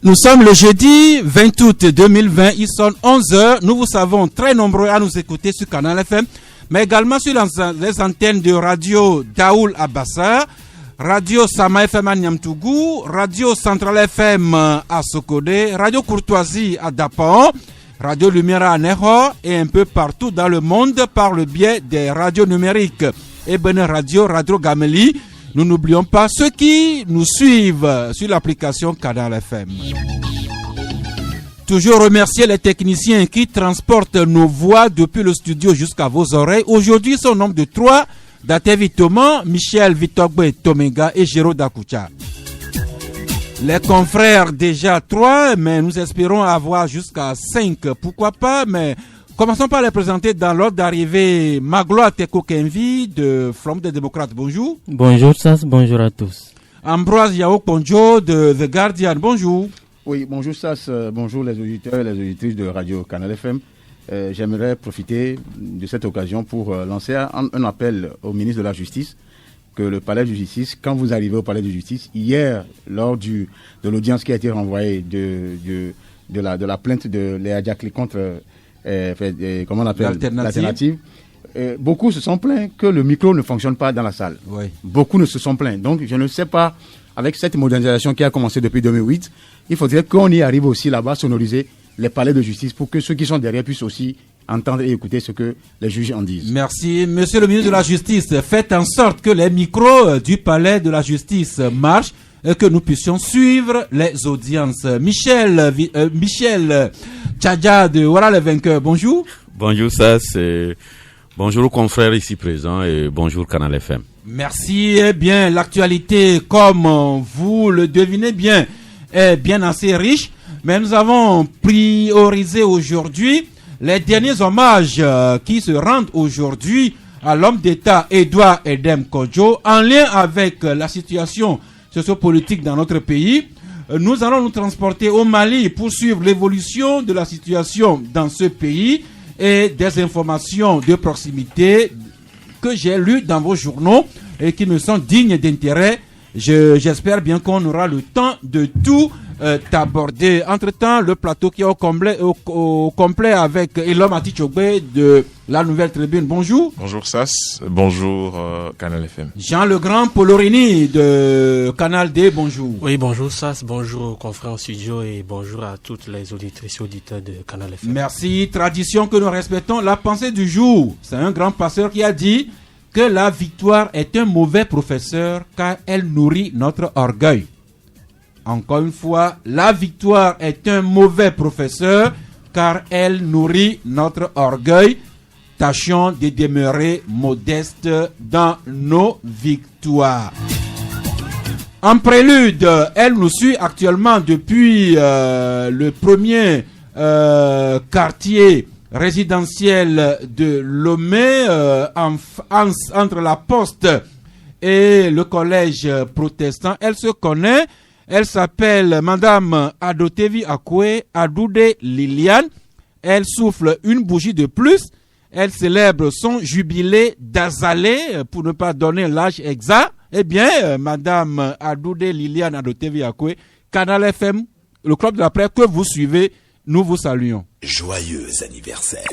Nous sommes le jeudi 20 août 2020, il sonne 11h. Nous vous savons très nombreux à nous écouter sur Canal FM, mais également sur les antennes de Radio Daoul à Bassar, Radio Sama FM à Niamtougou, Radio Central FM à Sokodé, Radio Courtoisie à Dapan, Radio Lumière à Neho et un peu partout dans le monde par le biais des radios numériques. Et Radio Gameli. Nous n'oublions pas ceux qui nous suivent sur l'application Canal FM. Toujours remercier les techniciens qui transportent nos voix depuis le studio jusqu'à vos oreilles. Aujourd'hui, c'est au nombre de 3, Datevi Thomas, Michel Vitogbe Tomenga et Géraud Dakoucha. Les confrères déjà 3, mais nous espérons avoir jusqu'à 5. Pourquoi pas, mais commençons par les présenter dans l'ordre d'arrivée. Magloire Teko Kenvi de Front des démocrates, bonjour. Bonjour Sas, bonjour à tous. Ambroise Yao Ponjo de The Guardian, bonjour. Oui, bonjour Sas, bonjour les auditeurs et les auditrices de Radio Canal FM. J'aimerais profiter de cette occasion pour lancer un appel au ministre de la Justice, que le palais de justice, quand vous arrivez au palais de justice, hier, lors de l'audience qui a été renvoyée de la plainte de Léa Diakli contre... comment on appelle l'alternative. Beaucoup se sont plaints que le micro ne fonctionne pas dans la salle. Oui. Beaucoup ne se sont plaints. Donc, je ne sais pas, avec cette modernisation qui a commencé depuis 2008, il faudrait qu'on y arrive aussi là-bas, sonoriser les palais de justice pour que ceux qui sont derrière puissent aussi entendre et écouter ce que les juges en disent. Merci. Monsieur le ministre de la Justice, faites en sorte que les micros du palais de la justice marchent et que nous puissions suivre les audiences. Michel Tchadja de Voilà les vainqueurs, bonjour. Bonjour, ça c'est... Bonjour aux confrères ici présents et bonjour Canal FM. Merci. Eh bien, l'actualité, comme vous le devinez bien, est bien assez riche, mais nous avons priorisé aujourd'hui les derniers hommages qui se rendent aujourd'hui à l'homme d'État Edouard Edem Kodjo en lien avec la situation sociopolitique dans notre pays. Nous allons nous transporter au Mali pour suivre l'évolution de la situation dans ce pays et des informations de proximité que j'ai lues dans vos journaux et qui me sont dignes d'intérêt. J'espère bien qu'on aura le temps de tout aborder. Entre-temps, le plateau qui est au complet avec Elom Atichogbe de la Nouvelle Tribune. Bonjour. Bonjour Sas, bonjour Canal FM. Jean Legrand Polorini de Canal D, bonjour. Oui, bonjour Sas, bonjour aux confrères au studio et bonjour à toutes les auditrices et auditeurs de Canal FM. Merci. Tradition que nous respectons. La pensée du jour, c'est un grand pasteur qui a dit que la victoire est un mauvais professeur car elle nourrit notre orgueil. Encore une fois, la victoire est un mauvais professeur car elle nourrit notre orgueil. Tâchons de demeurer modestes dans nos victoires. En prélude, elle nous suit actuellement depuis le premier quartier résidentiel de Lomé, entre la Poste et le collège protestant. Elle se connaît. Elle s'appelle Madame Adotevi Akwe Adoude Liliane. Elle souffle une bougie de plus. Elle célèbre son jubilé d'Azalé, pour ne pas donner l'âge exact. Eh bien, Madame Adoude Liliane Adotevi Akwe, Canal FM, le club de la presse que vous suivez, nous vous saluons. Joyeux anniversaire.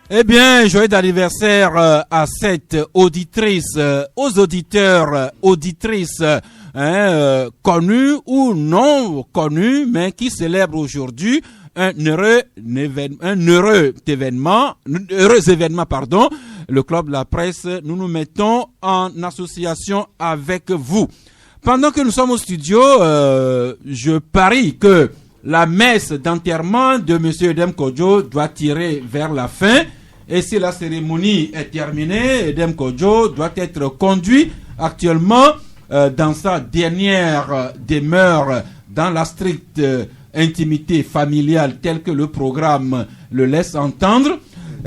Eh bien, joyeux anniversaire à cette auditrice, aux auditeurs, auditrices connus ou non connus, mais qui célèbrent aujourd'hui un heureux événement, le club de la presse. Nous nous mettons en association avec vous. Pendant que nous sommes au studio, je parie que la messe d'enterrement de M. Edem Kodjo doit tirer vers la fin. Et si la cérémonie est terminée, Edem Kodjo doit être conduit actuellement dans sa dernière demeure dans la stricte intimité familiale telle que le programme le laisse entendre.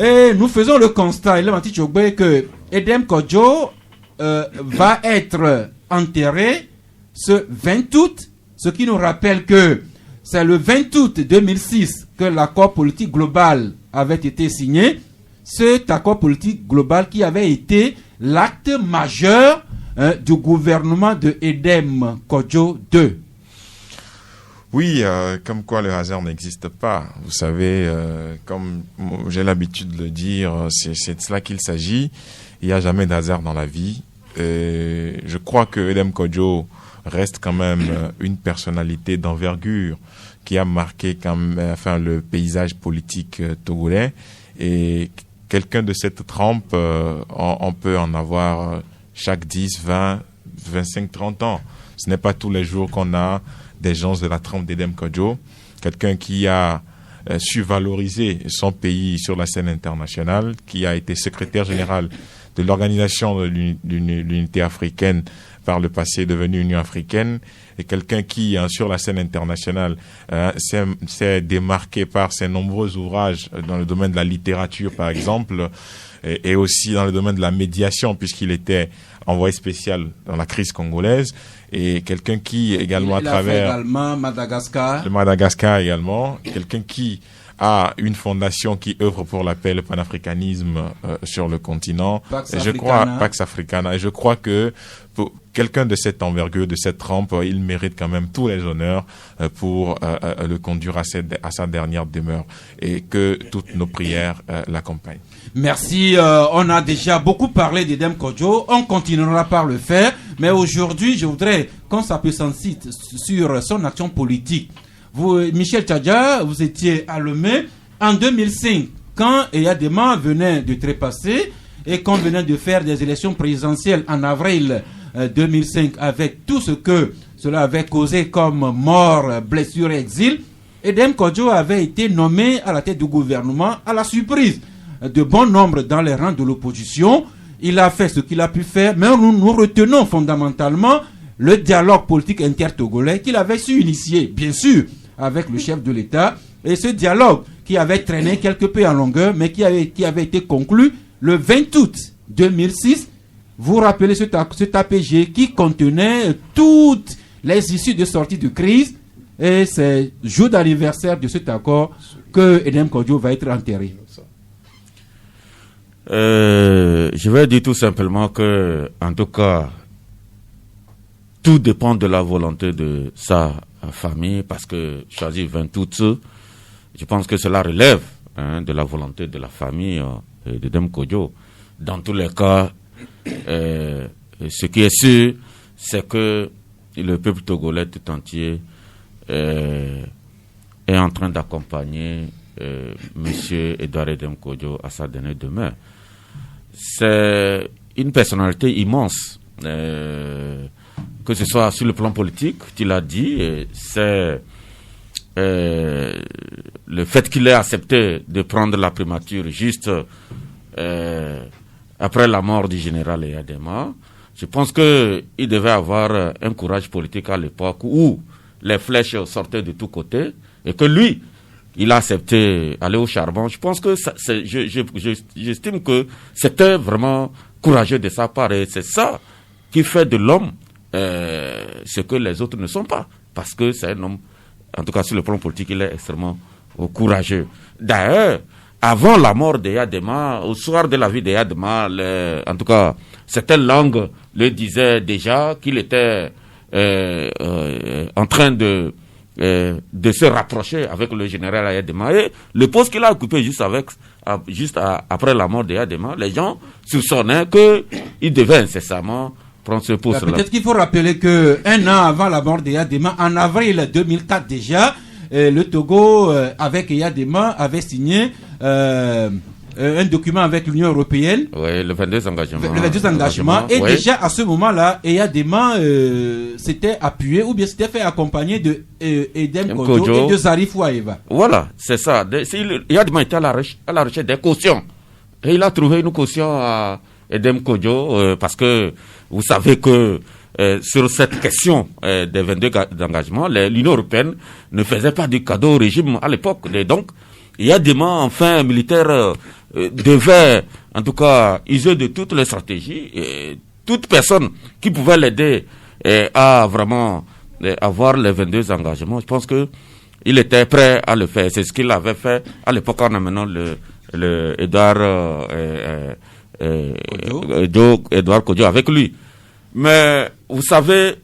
Et nous faisons le constat, que Edem Kodjo va être enterré ce 20 août, ce qui nous rappelle que c'est le 20 août 2006 que l'accord politique global avait été signé. Cet accord politique global qui avait été l'acte majeur du gouvernement de Edem Kodjo II. Oui, comme quoi le hasard n'existe pas. Vous savez, comme j'ai l'habitude de le dire, c'est de cela qu'il s'agit. Il n'y a jamais de hasard dans la vie. Je crois que Edem Kodjo reste quand même une personnalité d'envergure qui a marqué quand même, le paysage politique togolais. Et quelqu'un de cette trempe, on peut en avoir chaque 10, 20, 25, 30 ans. Ce n'est pas tous les jours qu'on a des gens de la trempe d'Edem Kodjo, quelqu'un qui a su valoriser son pays sur la scène internationale, qui a été secrétaire général de l'Organisation de l'Unité africaine, par le passé devenue Union africaine, et quelqu'un qui, sur la scène internationale, s'est démarqué par ses nombreux ouvrages dans le domaine de la littérature, par exemple, et aussi dans le domaine de la médiation, puisqu'il était envoyé spécial dans la crise congolaise, et quelqu'un qui également à travers également Madagascar. Le Madagascar également, quelqu'un qui a une fondation qui œuvre pour la paix et le panafricanisme sur le continent. Pax Africana. Et je crois que pour quelqu'un de cette envergure, de cette trempe, il mérite quand même tous les honneurs pour le conduire à sa dernière demeure, et que toutes nos prières l'accompagnent. Merci. On a déjà beaucoup parlé d'Edem Kodjo. On continuera par le faire. Mais aujourd'hui, je voudrais qu'on s'appuie sur son action politique. Vous, Michel Tchadja, vous étiez à Lomé en 2005, quand Eyadema venait de trépasser et qu'on venait de faire des élections présidentielles en avril 2005, avec tout ce que cela avait causé comme mort, blessure et exil. Edem Kodjo avait été nommé à la tête du gouvernement à la surprise de bon nombre dans les rangs de l'opposition. Il a fait ce qu'il a pu faire, mais nous retenons fondamentalement le dialogue politique inter-togolais qu'il avait su initier, bien sûr, avec le chef de l'État, et ce dialogue qui avait traîné quelque peu en longueur, mais qui avait été conclu le 20 août 2006. Vous rappelez cet APG qui contenait toutes les issues de sortie de crise, et c'est le jour d'anniversaire de cet accord que Edem Kodjo va être enterré. Je vais dire tout simplement que, en tout cas, tout dépend de la volonté de sa famille, parce que choisir 20 août, je pense que cela relève de la volonté de la famille d'Edem Kodjo. Dans tous les cas, ce qui est sûr, c'est que le peuple togolais tout entier est en train d'accompagner Monsieur Edouard Edem Kodjo à sa dernière demeure. C'est une personnalité immense, que ce soit sur le plan politique, tu l'as dit, c'est le fait qu'il ait accepté de prendre la primature juste après la mort du général Eyadema. Je pense qu'il devait avoir un courage politique à l'époque où les flèches sortaient de tous côtés, et que lui, il a accepté d'aller au charbon. Je pense que j'estime que c'était vraiment courageux de sa part, et c'est ça qui fait de l'homme ce que les autres ne sont pas, parce que c'est un homme, en tout cas sur le plan politique, il est extrêmement courageux. D'ailleurs, avant la mort d'Eyadema, au soir de la vie d'Eyadema, en tout cas, certaines langues le disaient déjà qu'il était en train de se rapprocher avec le général Eyadema, et le poste qu'il a occupé juste après la mort d'Eyadema, les gens soupçonnaient qu'il devait incessamment prendre ce poste-là. Peut-être qu'il faut rappeler qu'un an avant la mort d'Eyadema, en avril 2004 déjà, le Togo, avec Eyadema, avait signé un document avec l'Union européenne. Oui, le 22 engagements. Le 22 engagements. Et oui, déjà à ce moment-là, Eyadema s'était appuyé ou bien s'était fait accompagner de Edem Kodjo et de Zarif Ouaeva. Voilà, c'est ça. Eyadema était à la recherche des cautions. Et il a trouvé une caution à Edem Kodjo parce que vous savez que sur cette question des 22 engagements, l'Union européenne ne faisait pas de cadeau au régime à l'époque. Et donc, il y a des moments, enfin, militaires devaient, en tout cas, user de toutes les stratégies, et toute personne qui pouvait l'aider à vraiment avoir les 22 engagements. Je pense que il était prêt à le faire. C'est ce qu'il avait fait à l'époque en amenant le Edouard Kodjo avec lui. Mais vous savez,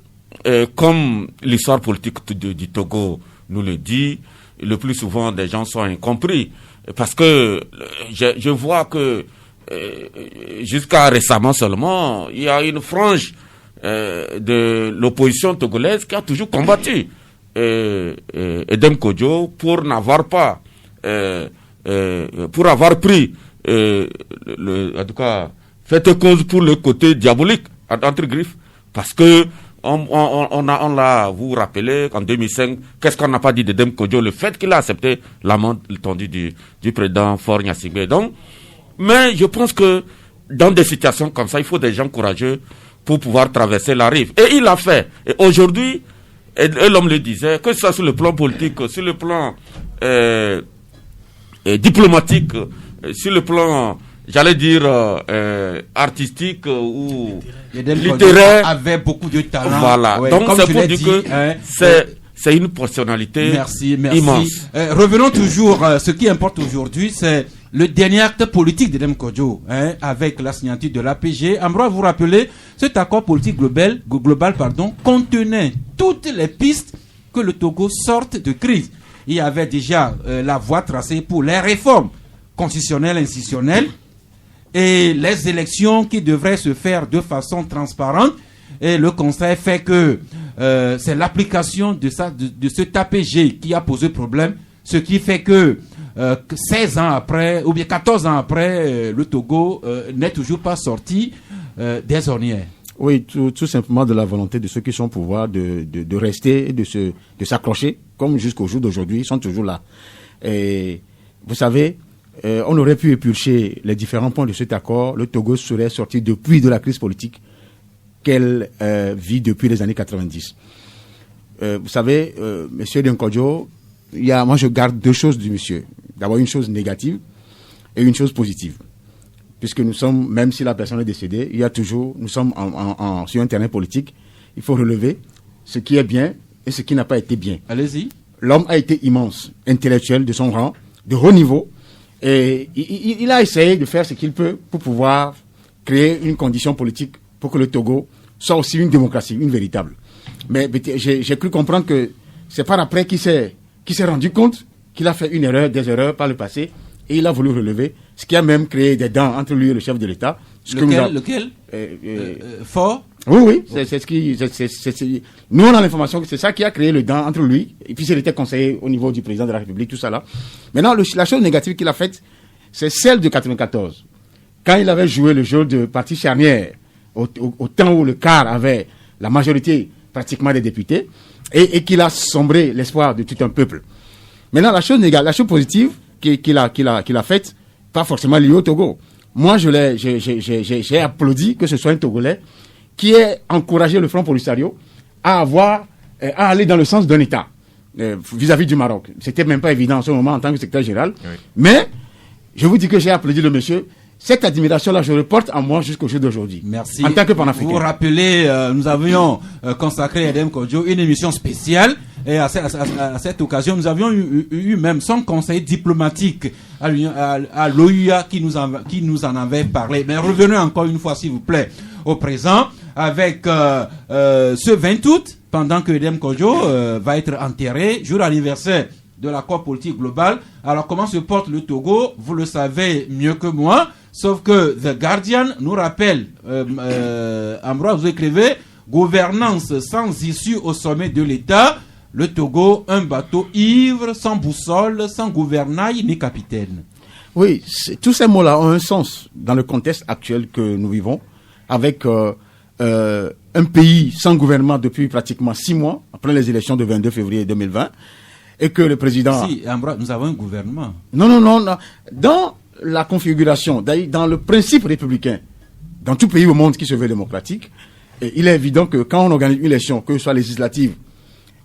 comme l'histoire politique du Togo nous le dit, le plus souvent des gens sont incompris. Parce que je vois que jusqu'à récemment seulement, il y a une frange de l'opposition togolaise qui a toujours combattu Edem Kodjo pour n'avoir pas pour avoir pris en tout cas fait cause pour le côté diabolique entre griffes, parce que on l'a, vous vous rappelez qu'en 2005, qu'est-ce qu'on n'a pas dit d'Edem Kodjo, le fait qu'il a accepté l'amende tendue du président Faure Gnassingbé. Donc, mais je pense que dans des situations comme ça, il faut des gens courageux pour pouvoir traverser la rive. Et il l'a fait. Et aujourd'hui, et l'homme le disait, que ce soit sur le plan politique, sur le plan diplomatique, sur le plan, j'allais dire, artistique ou littéraire, avait beaucoup de talent. Voilà. Ouais, donc c'est pour dire que c'est une personnalité immense. Revenons toujours, ce qui importe aujourd'hui, c'est le dernier acte politique d'Edem Kodjo, avec la signature de l'APG. Ambroise, vous rappelez, cet accord politique global, contenait toutes les pistes que le Togo sorte de crise. Il y avait déjà la voie tracée pour les réformes constitutionnelles, institutionnelles, et les élections qui devraient se faire de façon transparente. Et le constat fait que c'est l'application de cet APG qui a posé problème, ce qui fait que 16 ans après, ou bien 14 ans après, le Togo n'est toujours pas sorti des ornières. Oui, tout simplement de la volonté de ceux qui sont au pouvoir de rester, de s'accrocher, comme jusqu'au jour d'aujourd'hui, ils sont toujours là. Et vous savez, on aurait pu éplucher les différents points de cet accord. Le Togo serait sorti depuis de la crise politique qu'elle vit depuis les années 90. Vous savez, monsieur Edem Kodjo, moi je garde deux choses du monsieur. D'abord une chose négative et une chose positive. Puisque nous sommes, même si la personne est décédée, nous sommes sur un terrain politique, il faut relever ce qui est bien et ce qui n'a pas été bien. Allez-y. L'homme a été immense, intellectuel de son rang, de haut niveau, et il a essayé de faire ce qu'il peut pour pouvoir créer une condition politique pour que le Togo soit aussi une démocratie, une véritable. Mais j'ai cru comprendre que c'est par après qu'il s'est rendu compte qu'il a fait des erreurs par le passé, et il a voulu relever, ce qui a même créé des dents entre lui et le chef de l'État. Lequel Fort. Oui, c'est ce qui... Nous, on a l'information que c'est ça qui a créé le dent entre lui, et puis il était conseiller au niveau du président de la République, tout ça là. Maintenant, la chose négative qu'il a faite, c'est celle de 94. Quand il avait joué le jeu de parti charnière, au temps où le CAR avait la majorité pratiquement des députés, et qu'il a sombré l'espoir de tout un peuple. Maintenant, la chose positive qu'il a faite, pas forcément liée au Togo. Moi, j'ai applaudi que ce soit un Togolais qui ait encouragé le Front Polisario à aller dans le sens d'un État vis-à-vis du Maroc. C'était même pas évident en ce moment en tant que secrétaire général. Oui. Mais, je vous dis que j'ai applaudi le monsieur. Cette admiration-là, je reporte en moi jusqu'au jour d'aujourd'hui. Merci. En tant que panafricain. Vous vous rappelez, nous avions consacré à Edem Kodjo une émission spéciale. Et à cette occasion, nous avions eu même son conseiller diplomatique à l'OUA qui nous en avait parlé. Mais revenons encore une fois, s'il vous plaît, au présent, avec ce 20 août, pendant que Edem Kodjo va être enterré, jour anniversaire de l'accord politique global. Alors, comment se porte le Togo? Vous le savez mieux que moi. Sauf que The Guardian nous rappelle, Ambroise, vous écrivez, gouvernance sans issue au sommet de l'État, le Togo, un bateau ivre, sans boussole, sans gouvernail ni capitaine. Oui, tous ces mots-là ont un sens dans le contexte actuel que nous vivons, avec un pays sans gouvernement depuis pratiquement 6 mois, après les élections de 22 février 2020, et que le président... Si, Ambroise, nous avons un gouvernement. Non. Dans la configuration, dans le principe républicain, dans tout pays au monde qui se veut démocratique, il est évident que quand on organise une élection, que ce soit législative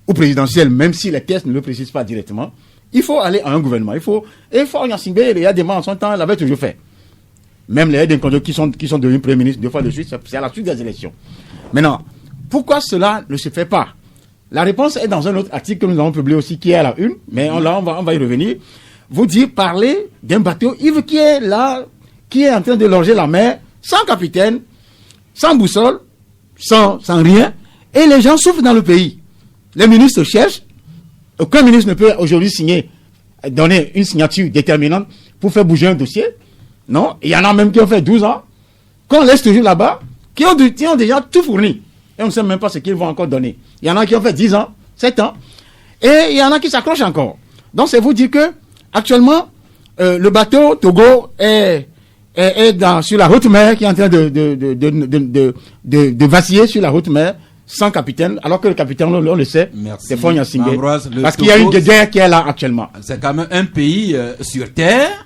ou présidentielle, même si les tests ne le précisent pas directement, il faut aller à un gouvernement. Et Faure Gnassingbé, il y a des membres en son temps, l'avait toujours fait. Même les Edem Kodjo qui sont devenus Premier ministre 2 fois de suite, c'est à la suite des élections. Maintenant, pourquoi cela ne se fait pas? La réponse est dans un autre article que nous avons publié aussi, qui est à la une, mais on va y revenir. Vous dire, parler d'un bateau ivre qui est là, qui est en train de longer la mer, sans capitaine, sans boussole, sans rien, et les gens souffrent dans le pays. Les ministres cherchent, aucun ministre ne peut aujourd'hui donner une signature déterminante pour faire bouger un dossier. Non, il y en a même qui ont fait 12 ans, qu'on laisse toujours là-bas, qui ont déjà tout fourni. Et on ne sait même pas ce qu'ils vont encore donner. Il y en a qui ont fait 10 ans, 7 ans, et il y en a qui s'accrochent encore. Donc c'est vous dire que, actuellement, le bateau Togo est sur la haute mer, qui est en train de vaciller sur la haute mer, sans capitaine, alors que le capitaine, on le sait, c'est Faure Gnassingbé. Parce qu'il y a une guerre qui est là actuellement. C'est quand même un pays sur terre,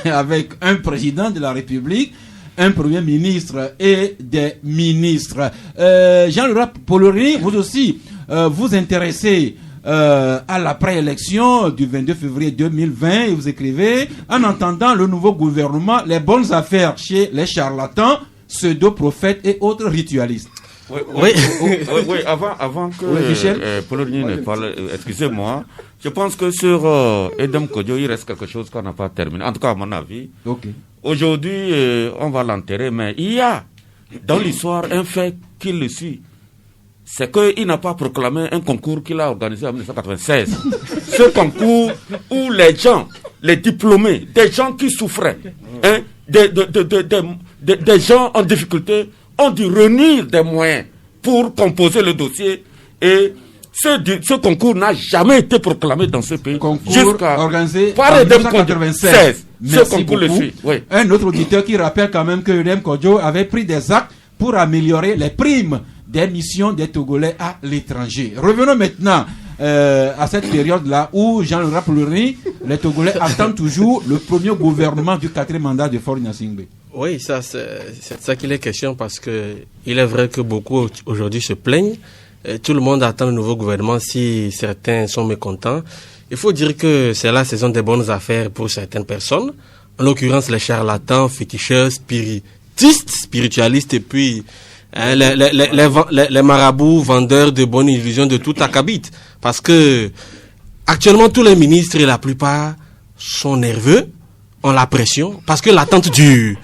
avec un président de la République, un premier ministre et des ministres. Jean-Laurent Polori, vous aussi, vous intéressez à la préélection du 22 février 2020 et vous écrivez: en entendant le nouveau gouvernement, les bonnes affaires chez les charlatans, pseudo-prophètes et autres ritualistes. Oui, avant que Poloni ne parle, excusez-moi, je pense que sur Edem Kodjo, il reste quelque chose qu'on n'a pas terminé, en tout cas à mon avis. Aujourd'hui, on va l'enterrer, mais il y a dans l'histoire un fait qui le suit. C'est qu'il n'a pas proclamé un concours qu'il a organisé en 1996. Ce concours où les gens, les diplômés, des gens qui souffraient, des gens en difficulté, ont dû réunir des moyens pour composer le dossier. Et ce concours n'a jamais été proclamé dans ce pays. Jusqu'à organisé par en 1996. Ce concours le suit. Oui. Un autre auditeur qui rappelle quand même que Edem Kodjo avait pris des actes pour améliorer les primes des missions des Togolais à l'étranger. Revenons maintenant à cette période-là où Jean-Laurent Polori, les Togolais attendent toujours le premier gouvernement du 4e mandat de Faure Gnassingbé. Oui, c'est ça qu'il est question, parce que il est vrai que beaucoup aujourd'hui se plaignent. Tout le monde attend le nouveau gouvernement si certains sont mécontents. Il faut dire que c'est la saison des bonnes affaires pour certaines personnes. En l'occurrence, les charlatans, féticheurs, spiritualistes et puis les marabouts, vendeurs de bonnes illusions de tout acabit. Parce que actuellement, tous les ministres et la plupart sont nerveux, ont la pression, parce que l'attente dure.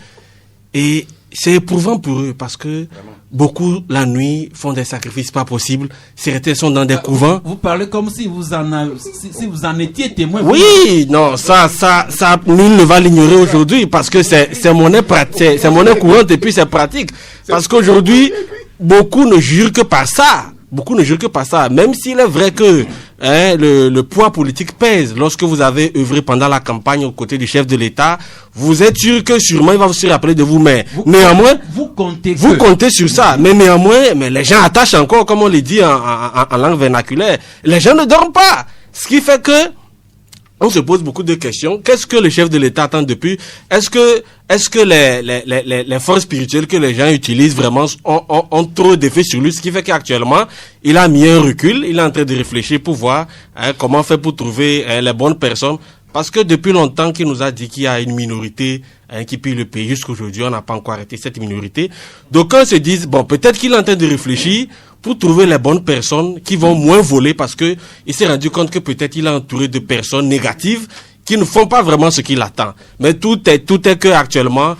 Et c'est éprouvant pour eux, parce que beaucoup, la nuit, font des sacrifices pas possibles. Certains sont dans des couvents. Vous parlez comme si vous en étiez témoin. Oui, non, ça, nul ne va l'ignorer aujourd'hui, parce que c'est monnaie pratique, c'est monnaie courante et puis c'est pratique. Parce qu'aujourd'hui, beaucoup ne jurent que par ça. Même s'il est vrai que le poids politique pèse. Lorsque vous avez œuvré pendant la campagne aux côtés du chef de l'État, vous êtes sûr que sûrement il va se rappeler de vous. Mais néanmoins, vous comptez sur ça. Mais néanmoins, les gens attachent encore, comme on le dit en langue vernaculaire. Les gens ne dorment pas. Ce qui fait que on se pose beaucoup de questions. Qu'est-ce que le chef de l'État attend depuis? Est-ce que les forces spirituelles que les gens utilisent vraiment ont trop d'effet sur lui? Ce qui fait qu'actuellement, il a mis un recul. Il est en train de réfléchir pour voir comment faire pour trouver les bonnes personnes. Parce que depuis longtemps qu'il nous a dit qu'il y a une minorité qui pille le pays. Jusqu'aujourd'hui, on n'a pas encore arrêté cette minorité. Donc, on se dit, bon, peut-être qu'il est en train de réfléchir pour trouver les bonnes personnes qui vont moins voler, parce que il s'est rendu compte que peut-être il est entouré de personnes négatives qui ne font pas vraiment ce qu'il attend. Mais tout est que actuellement,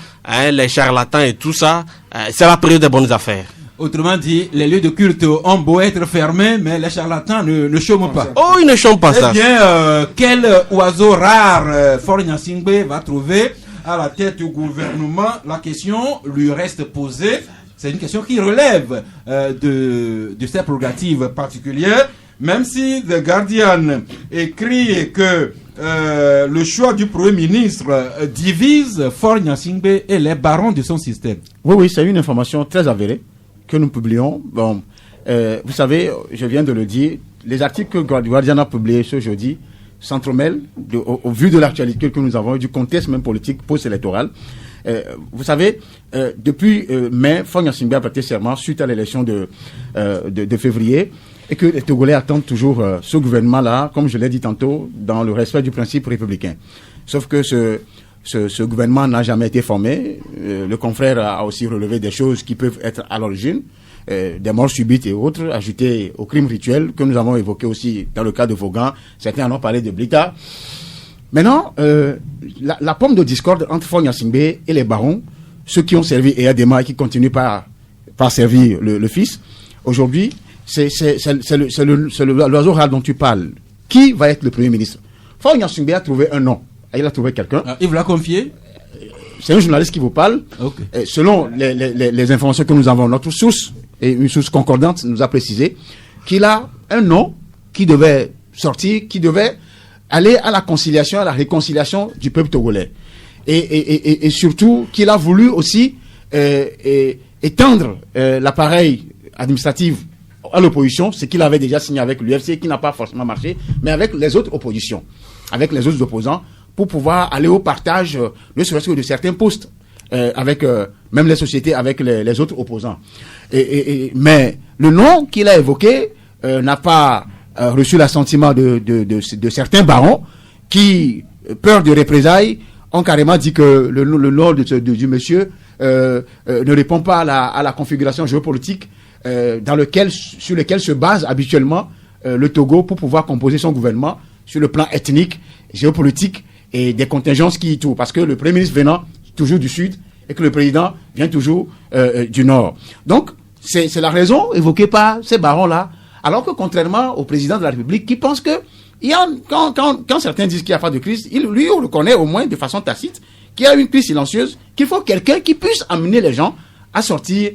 les charlatans et tout ça, c'est la période des bonnes affaires. Autrement dit, les lieux de culte ont beau être fermés, mais les charlatans ne chôment pas. Oh, ils ne chôment pas ça. Eh bien, quel oiseau rare Faure Gnassingbé va trouver à la tête du gouvernement? La question lui reste posée. C'est une question qui relève de ses prérogatives particulières, même si The Guardian écrit que le choix du Premier ministre divise Faure Gnassingbé et les barons de son système. Oui, c'est une information très avérée que nous publions. Bon, vous savez, je viens de le dire, les articles que Guardian a publiés ce jeudi s'entremêlent au vu de l'actualité que nous avons et du contexte même politique post-électoral. Vous savez, depuis mai, Faure Gnassingbé a prêté serment suite à l'élection de février. et que les Togolais attendent toujours ce gouvernement-là, comme je l'ai dit tantôt, dans le respect du principe républicain. Sauf que ce gouvernement n'a jamais été formé. Le confrère a aussi relevé des choses qui peuvent être à l'origine, des morts subites et autres, ajoutées aux crimes rituels que nous avons évoqués aussi dans le cas de Vaughan. Certains en ont parlé de Blita. Maintenant, la pomme de discorde entre Faure Gnassingbé et les barons, ceux qui ont servi Eyadema et qui continuent par servir le fils, aujourd'hui, c'est l'oiseau rare dont tu parles. Qui va être le Premier ministre? Faure Gnassingbé a trouvé un nom. Il a trouvé quelqu'un. Il vous l'a confié? C'est un journaliste qui vous parle. Okay. Selon les informations que nous avons, notre source, et une source concordante, nous a précisé qu'il a un nom qui devait sortir, qui devait aller à la conciliation, à la réconciliation du peuple togolais. Et surtout qu'il a voulu aussi étendre l'appareil administratif à l'opposition, ce qu'il avait déjà signé avec l'UFC, qui n'a pas forcément marché, mais avec les autres oppositions, avec les autres opposants, pour pouvoir aller au partage, ne serait-ce que de certains postes, avec même les sociétés, avec les autres opposants. Mais le nom qu'il a évoqué n'a pas reçu l'assentiment de certains barons qui, peur de représailles, ont carrément dit que le nom du monsieur ne répond pas à la configuration géopolitique sur lequel se base habituellement le Togo pour pouvoir composer son gouvernement sur le plan ethnique, géopolitique et des contingences qui y tournent. Parce que le Premier ministre venant toujours du Sud et que le président vient toujours du Nord. Donc, c'est la raison évoquée par ces barons-là. Alors que contrairement au président de la République qui pense que quand certains disent qu'il n'y a pas de crise, lui on reconnaît au moins de façon tacite qu'il y a une crise silencieuse, qu'il faut quelqu'un qui puisse amener les gens à sortir,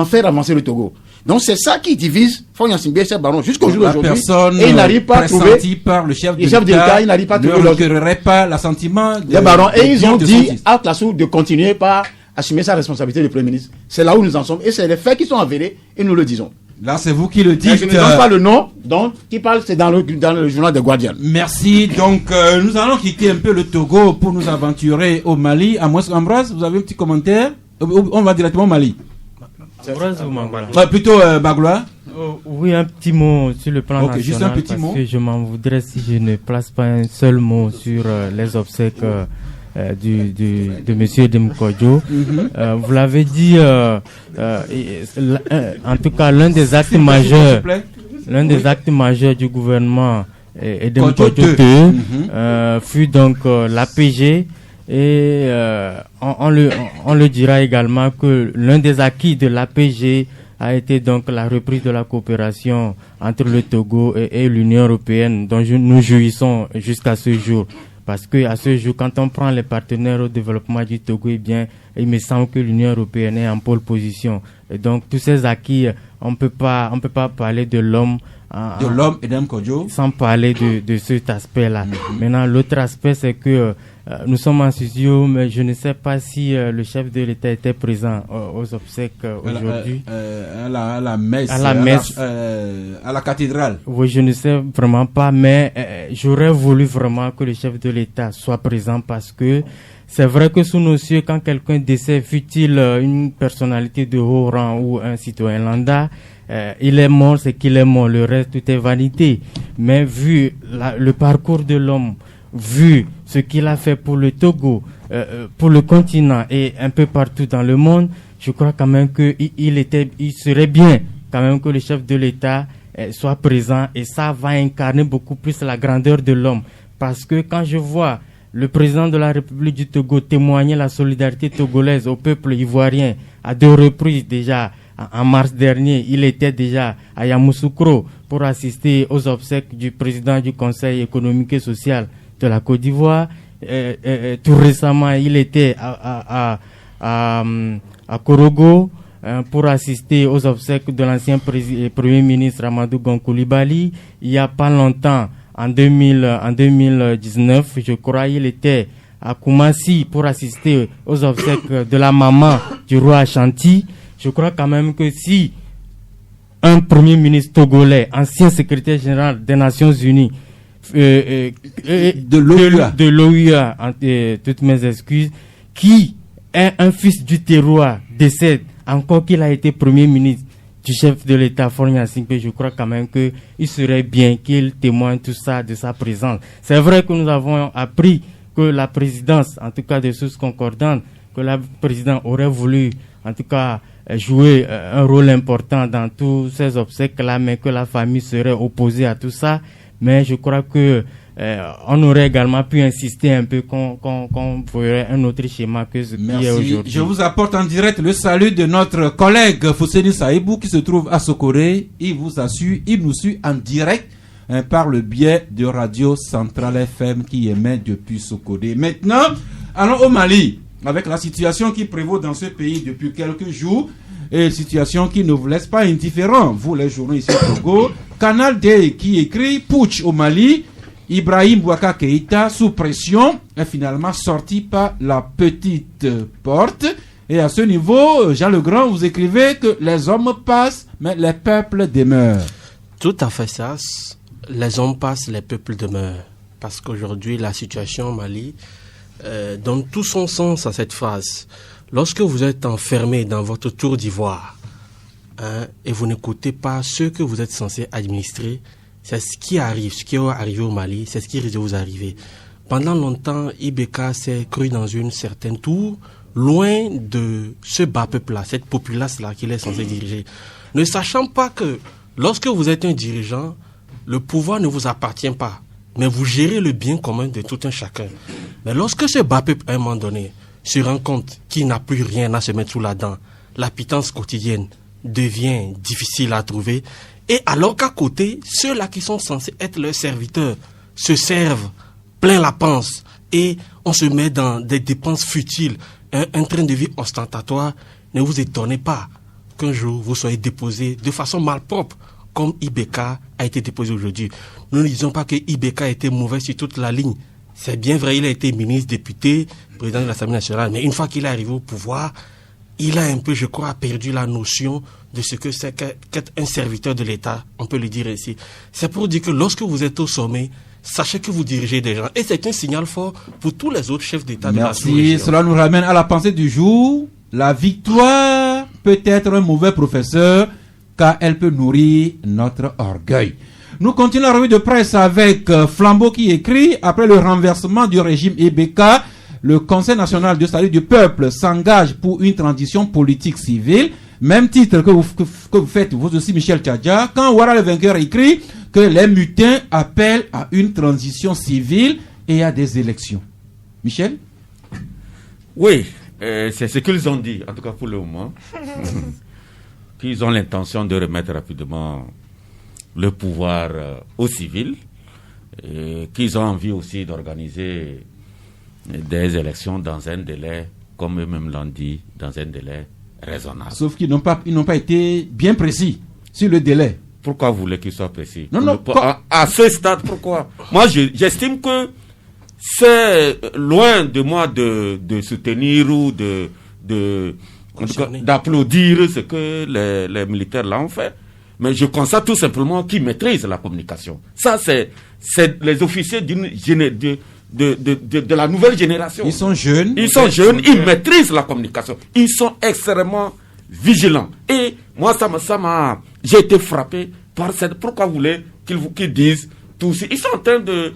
faire avancer le Togo. Donc c'est ça qui divise Faure Gnassingbé et ses barons jusqu'au jour d'aujourd'hui. Et il n'arrive pas à trouver par le chef de l'État, il n'arrive pas à trouver ne requerrait pas l'assentiment des barons. Et ils ont dit à Tlassou de continuer par assumer sa responsabilité de Premier ministre. C'est là où nous en sommes et c'est les faits qui sont avérés et nous le disons. Là, c'est vous qui le dites. Je ne donne pas le nom, donc qui parle, c'est dans le journal de Guardian. Merci. Donc, nous allons quitter un peu le Togo pour nous aventurer au Mali. Amos Ambroise, vous avez un petit commentaire? On va directement au Mali. Ambroise ou Mangala? Plutôt Baglois. Oui, un petit mot sur le plan national. Juste un petit mot. Que je m'en voudrais si je ne place pas un seul mot sur les obsèques de Monsieur Demkodjo. Vous l'avez dit, en tout cas, l'un des actes majeurs du gouvernement Demkodjo fut donc l'APG. Et on le dira également que l'un des acquis de l'APG a été donc la reprise de la coopération entre le Togo et l'Union européenne dont nous jouissons jusqu'à ce jour. Parce que à ce jour, quand on prend les partenaires au développement du Togo, eh bien, il me semble que l'Union européenne est en pole position. Et donc, tous ces acquis, on peut pas parler de l'homme. Et Demkodjo. Sans parler de cet aspect-là. Maintenant, l'autre aspect, c'est que nous sommes en studio, mais je ne sais pas si le chef de l'État était présent aux obsèques aujourd'hui. À la messe. À la cathédrale. Oui, je ne sais vraiment pas, mais j'aurais voulu vraiment que le chef de l'État soit présent parce que c'est vrai que sous nos cieux, quand quelqu'un décède, fut-il une personnalité de haut rang ou un citoyen lambda, il est mort, c'est qu'il est mort. Le reste, tout est vanité. Mais vu le parcours de l'homme, vu ce qu'il a fait pour le Togo, pour le continent et un peu partout dans le monde, je crois quand même il serait bien quand même que le chef de l'État soit présent et ça va incarner beaucoup plus la grandeur de l'homme. Parce que quand je vois le président de la République du Togo témoigner la solidarité togolaise au peuple ivoirien à 2 reprises déjà, en mars dernier, il était déjà à Yamoussoukro pour assister aux obsèques du président du Conseil économique et social de la Côte d'Ivoire. Tout récemment, il était à Korogo pour assister aux obsèques de l'ancien Premier ministre Amadou Gon Coulibaly. Il n'y a pas longtemps, en 2019, je crois, il était à Koumassi pour assister aux obsèques de la maman du roi Ashanti. Je crois quand même que si un Premier ministre togolais, ancien secrétaire général des Nations Unies, de l'OUA, toutes mes excuses, qui est un fils du terroir, décède, encore qu'il a été Premier ministre, du chef de l'État, Faure Gnassingbé, je crois quand même qu'il serait bien qu'il témoigne tout ça de sa présence. C'est vrai que nous avons appris que la présidence, en tout cas des sources concordantes, que la présidente aurait voulu, en tout cas, jouer un rôle important dans tous ces obsèques-là, mais que la famille serait opposée à tout ça. Mais je crois que on aurait également pu insister un peu qu'on ferait un autre schéma que ce qui est aujourd'hui. Je vous apporte en direct le salut de notre collègue Fosseni Saïbou qui se trouve à Sokoré. Il nous suit en direct par le biais de Radio Centrale FM qui émet depuis Sokoré. Maintenant, allons au Mali, avec la situation qui prévaut dans ce pays depuis quelques jours, et situation qui ne vous laisse pas indifférents, vous les journalistes ici au Togo. Canal D qui écrit Putsch au Mali, Ibrahim Boubacar Keïta sous pression est finalement sorti par la petite porte. Et à ce niveau, Jean Legrand, vous écrivez que les hommes passent, mais les peuples demeurent. Tout à fait ça. Les hommes passent, les peuples demeurent. Parce qu'aujourd'hui, la situation au Mali donne tout son sens à cette phrase. Lorsque vous êtes enfermé dans votre tour d'ivoire, et vous n'écoutez pas ceux que vous êtes censé administrer, c'est ce qui arrive, ce qui est arrivé au Mali, c'est ce qui risque de vous arriver. Pendant longtemps, IBK s'est cru dans une certaine tour, loin de ce bas peuple-là, cette populace-là qu'il est censé diriger. Ne sachant pas que lorsque vous êtes un dirigeant, le pouvoir ne vous appartient pas, mais vous gérez le bien commun de tout un chacun. Mais lorsque ce bas peuple, à un moment donné, se rend compte qu'il n'a plus rien à se mettre sous la dent, la pitance quotidienne devient difficile à trouver, et alors qu'à côté, ceux-là qui sont censés être leurs serviteurs se servent plein la panse, et on se met dans des dépenses futiles, un train de vie ostentatoire. Ne vous étonnez pas qu'un jour vous soyez déposé de façon malpropre, comme IBK a été déposé aujourd'hui. Nous ne disons pas que IBK a été mauvais sur toute la ligne. C'est bien vrai, il a été ministre, député, président de l'Assemblée nationale, mais une fois qu'il est arrivé au pouvoir, il a un peu, je crois, perdu la notion de ce que c'est qu'être un serviteur de l'État, on peut le dire ainsi. C'est pour dire que lorsque vous êtes au sommet, sachez que vous dirigez des gens. Et c'est un signal fort pour tous les autres chefs d'État de la sous-région. Merci, cela nous ramène à la pensée du jour. La victoire peut être un mauvais professeur, car elle peut nourrir notre orgueil. Nous continuons la revue de presse avec Flambeau qui écrit « Après le renversement du régime IBK, le Conseil national de salut du peuple s'engage pour une transition politique civile. » Même titre que vous faites vous aussi, Michel Tchadja, quand Ouattara le vainqueur écrit que les mutins appellent à une transition civile et à des élections. Michel? Oui, c'est ce qu'ils ont dit, en tout cas pour le moment, qu'ils ont l'intention de remettre rapidement le pouvoir aux civils, et qu'ils ont envie aussi d'organiser des élections dans un délai, comme eux-mêmes l'ont dit, dans un délai raisonnable. Sauf qu'ils n'ont pas été bien précis sur le délai. Pourquoi vous voulez qu'ils soient précis? Non, à ce stade, pourquoi? Moi, j'estime que c'est loin de moi de soutenir ou d'applaudir ce que les militaires là ont fait. Mais je constate tout simplement qu'ils maîtrisent la communication. Ça, c'est les officiers de la nouvelle génération. Ils sont jeunes. Ils maîtrisent la communication. Ils sont extrêmement vigilants. Et moi, j'ai été frappé par cette. Pourquoi vous voulez qu'ils disent tout ça? Ils sont en train de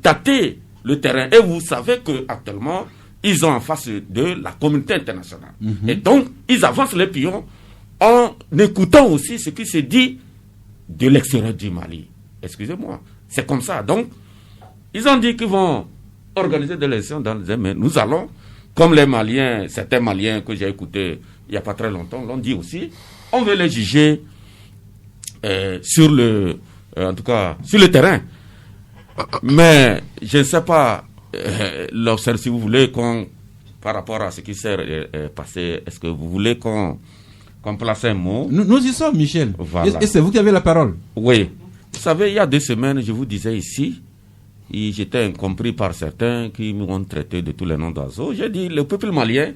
tâter le terrain. Et vous savez qu'actuellement, ils ont en face de la communauté internationale. Mm-hmm. Et donc, ils avancent les pions en écoutant aussi ce qui se dit de l'extérieur du Mali. Excusez-moi. C'est comme ça. Donc, ils ont dit qu'ils vont organiser des élections dans les mais nous allons, comme les Maliens, certains Maliens que j'ai écoutés il n'y a pas très longtemps, l'ont dit aussi, on veut les juger sur le terrain. Mais je ne sais pas, si vous voulez par rapport à ce qui s'est passé, est-ce que vous voulez qu'on place un mot? Nous y sommes, Michel. Voilà. Et c'est vous qui avez la parole. Oui. Vous savez, il y a 2 semaines, je vous disais ici, et j'étais incompris par certains qui m'ont traité de tous les noms d'oiseaux. J'ai dit, le peuple malien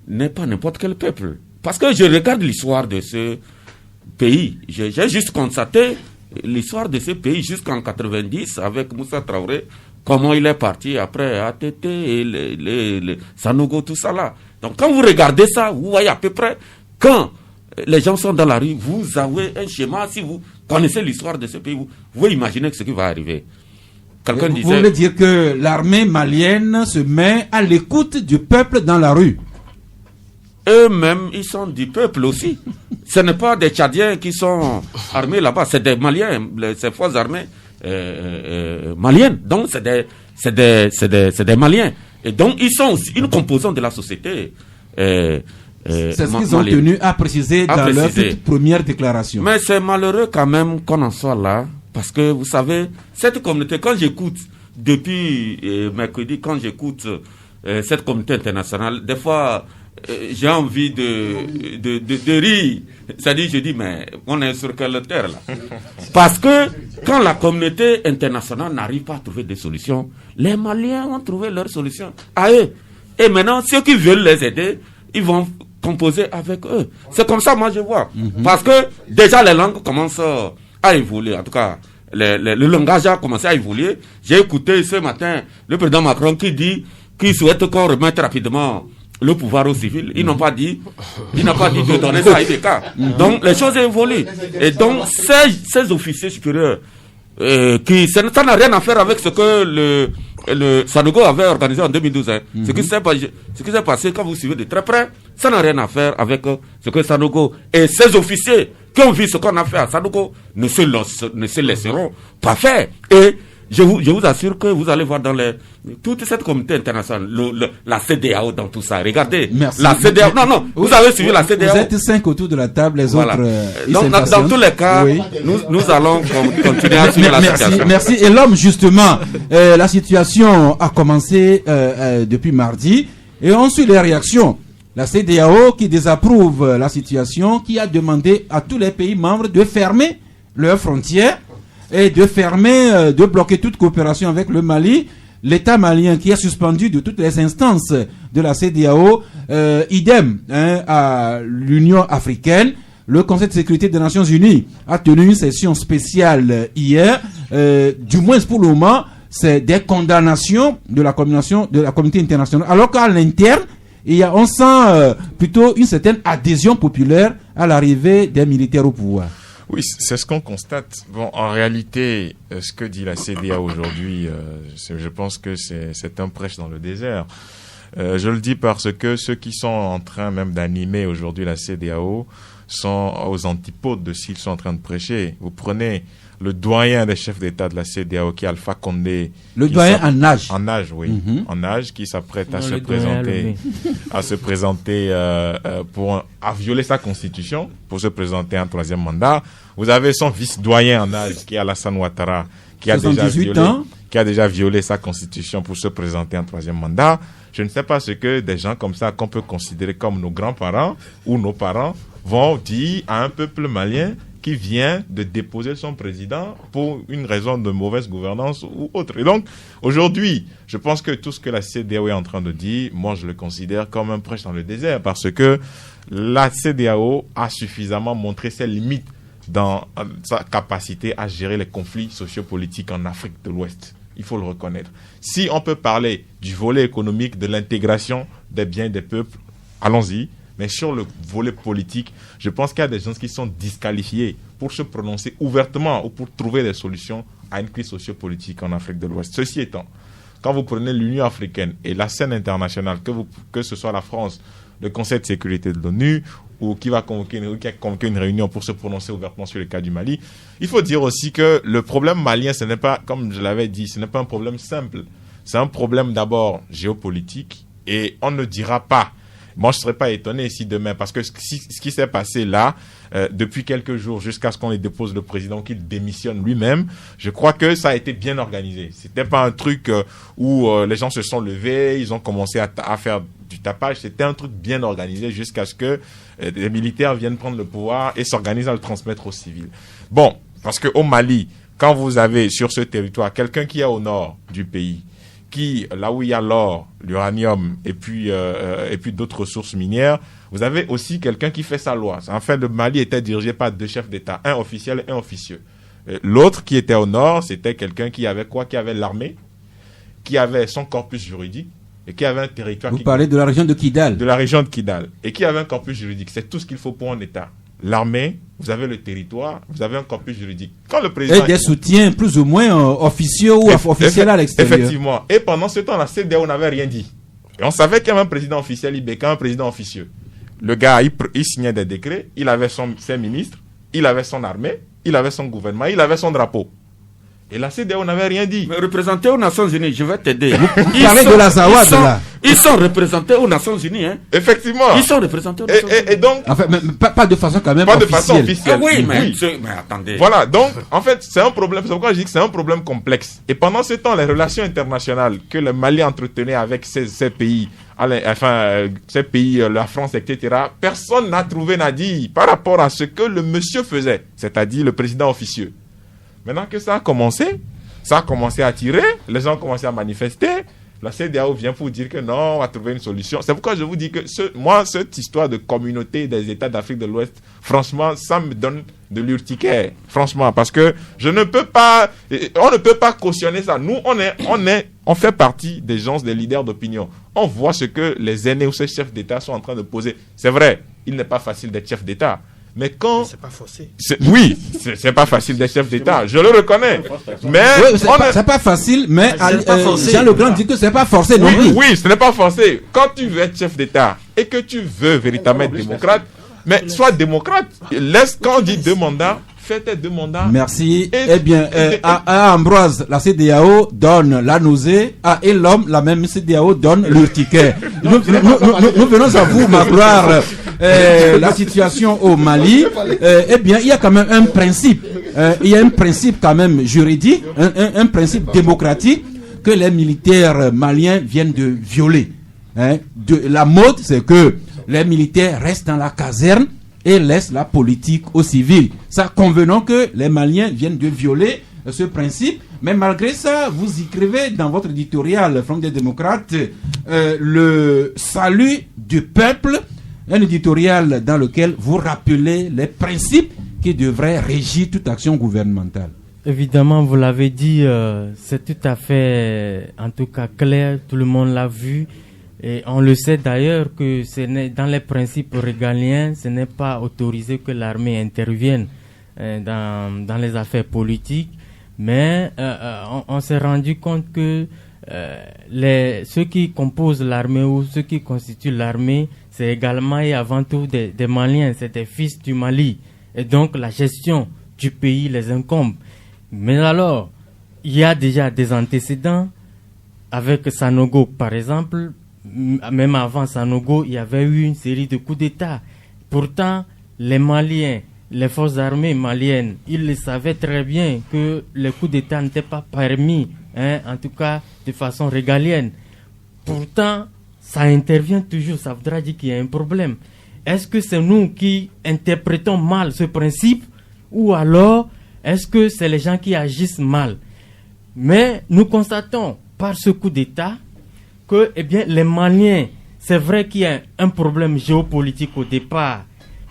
n'est pas n'importe quel peuple. Parce que je regarde l'histoire de ce pays. J'ai juste constaté l'histoire de ce pays jusqu'en 90 avec Moussa Traoré, comment il est parti après ATT et les Sanogo, tout ça là. Donc quand vous regardez ça, vous voyez à peu près quand les gens sont dans la rue, vous avez un schéma, si vous connaissez l'histoire de ce pays, vous pouvez imaginer ce qui va arriver. Quelqu'un disait... Vous voulez dire que l'armée malienne se met à l'écoute du peuple dans la rue? Eux-mêmes, ils sont du peuple aussi. Ce n'est pas des Tchadiens qui sont armés là-bas, c'est des Maliens, ces forces armées maliennes. Donc, c'est des Maliens. Et donc, ils sont aussi une composante de la société. C'est ce qu'ils ont tenu à préciser dans leur toute première déclaration. Mais c'est malheureux quand même qu'on en soit là, parce que vous savez, cette communauté, quand j'écoute, depuis mercredi, quand j'écoute cette communauté internationale, des fois, j'ai envie de rire. C'est-à-dire, je dis, mais on est sur quelle terre là? Parce que quand la communauté internationale n'arrive pas à trouver des solutions, les Maliens ont trouvé leur solution à eux. Et maintenant, ceux qui veulent les aider, ils vont composer avec eux. C'est comme ça, moi, je vois. Parce que déjà, les langues commencent à évoluer. En tout cas, le langage a commencé à évoluer. J'ai écouté ce matin le président Macron qui dit qu'il souhaite qu'on remette rapidement le pouvoir aux civils. Ils n'ont pas dit, il n'a pas dit de donner ça à IBK. Donc, les choses évoluent. Et donc, ces officiers supérieurs, ça n'a rien à faire avec ce que le Sanogo avait organisé en 2012. Hein. Ce qui s'est passé, quand vous suivez de très près, ça n'a rien à faire avec ce que Sanogo et ses officiers qui ont vu ce qu'on a fait à Sanogo ne se laisseront pas faire. Et je vous assure que vous allez voir dans toute cette communauté internationale, la CEDEAO dans tout ça. Regardez, merci. La CEDEAO. Non, vous avez suivi la CEDEAO. Vous êtes 5 autour de la table, les autres. Donc, dans tous les cas, oui. nous allons continuer à suivre la situation. Merci. Et l'homme, justement, la situation a commencé depuis mardi, et on suit les réactions. La CEDEAO qui désapprouve la situation, qui a demandé à tous les pays membres de fermer leurs frontières et de bloquer toute coopération avec le Mali. L'État malien qui a suspendu de toutes les instances de la CEDEAO, idem à l'Union africaine. Le Conseil de sécurité des Nations Unies a tenu une session spéciale hier. Du moins pour le moment, c'est des condamnations de la communauté internationale. Alors qu'à l'interne, on sent plutôt une certaine adhésion populaire à l'arrivée des militaires au pouvoir. Oui, c'est ce qu'on constate. Bon, en réalité, ce que dit la CEDEAO aujourd'hui, je pense que c'est un prêche dans le désert. Je le dis parce que ceux qui sont en train même d'animer aujourd'hui la CEDEAO sont aux antipodes de ce qu'ils sont en train de prêcher. Vous prenez le doyen des chefs d'État de la CEDEAO, qui est Alpha Condé. Le doyen en âge. En âge, oui. En âge, qui s'apprête à se présenter à violer sa constitution, pour se présenter un troisième mandat. Vous avez son vice-doyen en âge, qui est Alassane Ouattara, qui a déjà violé sa constitution pour se présenter un troisième mandat. Je ne sais pas ce que des gens comme ça, qu'on peut considérer comme nos grands-parents ou nos parents, vont dire à un peuple malien qui vient de déposer son président pour une raison de mauvaise gouvernance ou autre. Et donc, aujourd'hui, je pense que tout ce que la CEDEAO est en train de dire, moi, je le considère comme un prêche dans le désert, parce que la CEDEAO a suffisamment montré ses limites dans sa capacité à gérer les conflits sociopolitiques en Afrique de l'Ouest. Il faut le reconnaître. Si on peut parler du volet économique, de l'intégration des biens des peuples, allons-y. Mais sur le volet politique, je pense qu'il y a des gens qui sont disqualifiés pour se prononcer ouvertement ou pour trouver des solutions à une crise sociopolitique en Afrique de l'Ouest. Ceci étant, quand vous prenez l'Union africaine et la scène internationale, que ce soit la France, le Conseil de sécurité de l'ONU, ou qui a convoqué une réunion pour se prononcer ouvertement sur le cas du Mali, il faut dire aussi que le problème malien, ce n'est pas, comme je l'avais dit, ce n'est pas un problème simple. C'est un problème d'abord géopolitique, et on ne dira pas. Moi, je ne serais pas étonné si demain, parce que ce qui s'est passé là, depuis quelques jours, jusqu'à ce qu'on les dépose le président, qu'il démissionne lui-même, je crois que ça a été bien organisé. C'était pas un truc où les gens se sont levés, ils ont commencé à faire du tapage. C'était un truc bien organisé jusqu'à ce que les militaires viennent prendre le pouvoir et s'organisent à le transmettre aux civils. Bon, parce qu'au Mali, quand vous avez sur ce territoire quelqu'un qui est au nord du pays, là où il y a l'or, l'uranium et puis d'autres ressources minières, vous avez aussi quelqu'un qui fait sa loi. En fait, le Mali était dirigé par 2 chefs d'État, un officiel et un officieux. L'autre qui était au nord, c'était quelqu'un qui avait l'armée, qui avait son corpus juridique et qui avait un territoire... Vous parlez de la région de Kidal. De la région de Kidal. Et qui avait un corpus juridique. C'est tout ce qu'il faut pour un État. l'armée, vous avez le territoire, vous avez un corpus juridique. Quand le président... Et des soutiens plus ou moins officieux ou officiels à l'extérieur. Effectivement. Et pendant ce temps, la CEDEAO n'avait rien dit. Et on savait qu'il y avait un président officiel IBK, un président officieux. Le gars, il signait des décrets, il avait ses ministres, il avait son armée, il avait son gouvernement, il avait son drapeau. Et la CEDEAO n'avait rien dit. Mais représentés aux Nations Unies, je vais t'aider. Vous parlez de la Zawad, là. Ils sont représentés aux Nations Unies. Hein. Effectivement. Ils sont représentés aux Nations Unies. Et donc... Enfin, mais pas de façon quand même pas officielle. de façon officielle. Ah oui, mais attendez. Voilà, donc, en fait, c'est un problème. C'est pourquoi je dis que c'est un problème complexe. Et pendant ce temps, les relations internationales que le Mali entretenait avec ces pays, ces pays, la France, etc., personne n'a trouvé, n'a dit par rapport à ce que le monsieur faisait, c'est-à-dire le président officieux. Maintenant que ça a commencé à tirer, les gens ont commencé à manifester. La CEDEAO vient pour dire que non, on va trouver une solution. C'est pourquoi je vous dis que cette histoire de communauté des États d'Afrique de l'Ouest, franchement, ça me donne de l'urticaire. Franchement, parce que on ne peut pas cautionner ça. Nous, on fait partie des gens, des leaders d'opinion. On voit ce que les aînés ou ces chefs d'État sont en train de poser. C'est vrai, il n'est pas facile d'être chef d'État. Mais quand... c'est pas forcé. Oui, c'est pas facile d'être chef d'État, je le reconnais. Mais... Oui, c'est pas facile, mais Jean Legrand dit que c'est pas forcé non plus. Oui, ce n'est pas forcé. Quand tu veux être chef d'État et que tu veux véritablement être démocrate, mais sois démocrate. Quand on dit 2 mandats, fais tes 2 mandats. Merci. Eh bien, à Ambroise, la CEDEAO donne la nausée. À Elom, la même CEDEAO donne l'urticaire. Nous venons à vous, ma gloire. La situation au Mali, eh bien, il y a quand même un principe. Il y a un principe quand même juridique, un principe démocratique que les militaires maliens viennent de violer. La mode, c'est que les militaires restent dans la caserne et laissent la politique aux civils. Ça, convenons que les Maliens viennent de violer ce principe, mais malgré ça, vous écrivez dans votre éditorial Front des démocrates le salut du peuple, un éditorial dans lequel vous rappelez les principes qui devraient régir toute action gouvernementale. Évidemment, vous l'avez dit, c'est tout à fait, en tout cas, clair, tout le monde l'a vu. Et on le sait d'ailleurs que dans les principes régaliens, ce n'est pas autorisé que l'armée intervienne dans les affaires politiques. Mais on s'est rendu compte que ceux qui composent l'armée ou ceux qui constituent l'armée, c'est également et avant tout des Maliens, c'est des fils du Mali. Et donc la gestion du pays les incombe. Mais alors, il y a déjà des antécédents avec Sanogo par exemple. Même avant Sanogo, il y avait eu une série de coups d'État. Pourtant, les Maliens, les forces armées maliennes, ils le savaient très bien que les coups d'État n'étaient pas permis, en tout cas de façon régalienne. Pourtant, ça intervient toujours, ça voudra dire qu'il y a un problème. Est-ce que c'est nous qui interprétons mal ce principe ou alors est-ce que c'est les gens qui agissent mal? Mais nous constatons par ce coup d'État que les Maliens, c'est vrai qu'il y a un problème géopolitique au départ,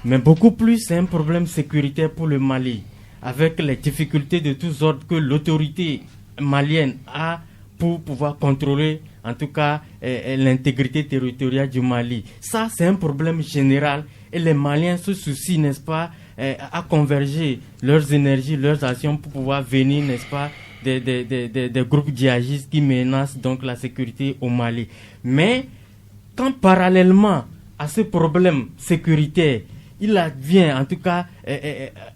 mais beaucoup plus c'est un problème sécuritaire pour le Mali, avec les difficultés de tous ordres que l'autorité malienne a pour pouvoir contrôler en tout cas l'intégrité territoriale du Mali. Ça, c'est un problème général et les Maliens se soucient, n'est-ce pas, à converger leurs énergies, leurs actions pour pouvoir venir, n'est-ce pas, des groupes djihadistes qui menacent donc la sécurité au Mali. Mais quand parallèlement à ce problème sécuritaire, il advient, en tout cas,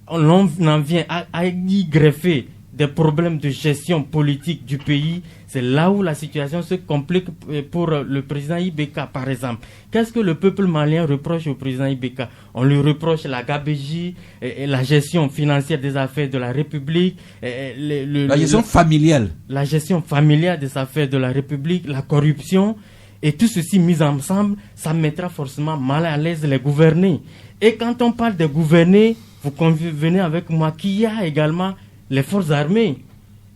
on en vient à y greffer des problèmes de gestion politique du pays, c'est là où la situation se complique pour le président Ibeka, par exemple. Qu'est-ce que le peuple malien reproche au président Ibeka? On lui reproche la gabegie, la gestion financière des affaires de la République, la gestion familiale. La gestion familiale des affaires de la République, la corruption, et tout ceci mis ensemble, ça mettra forcément mal à l'aise les gouvernés. Et quand on parle de gouverner, vous convenez avec moi qu'il y a également les forces armées.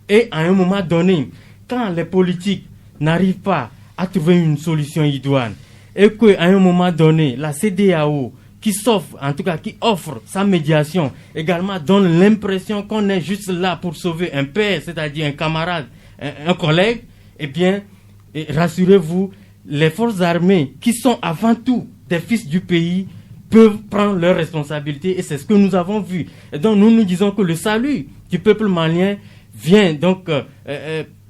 Et à un moment donné, quand les politiques n'arrivent pas à trouver une solution idoine, et qu'à un moment donné, la CEDEAO, qui offre sa médiation, également donne l'impression qu'on est juste là pour sauver un père, c'est-à-dire un camarade, un collègue, eh bien, rassurez-vous, les forces armées, qui sont avant tout des fils du pays, peuvent prendre leurs responsabilités et c'est ce que nous avons vu. Et donc nous disons que le salut du peuple malien vient donc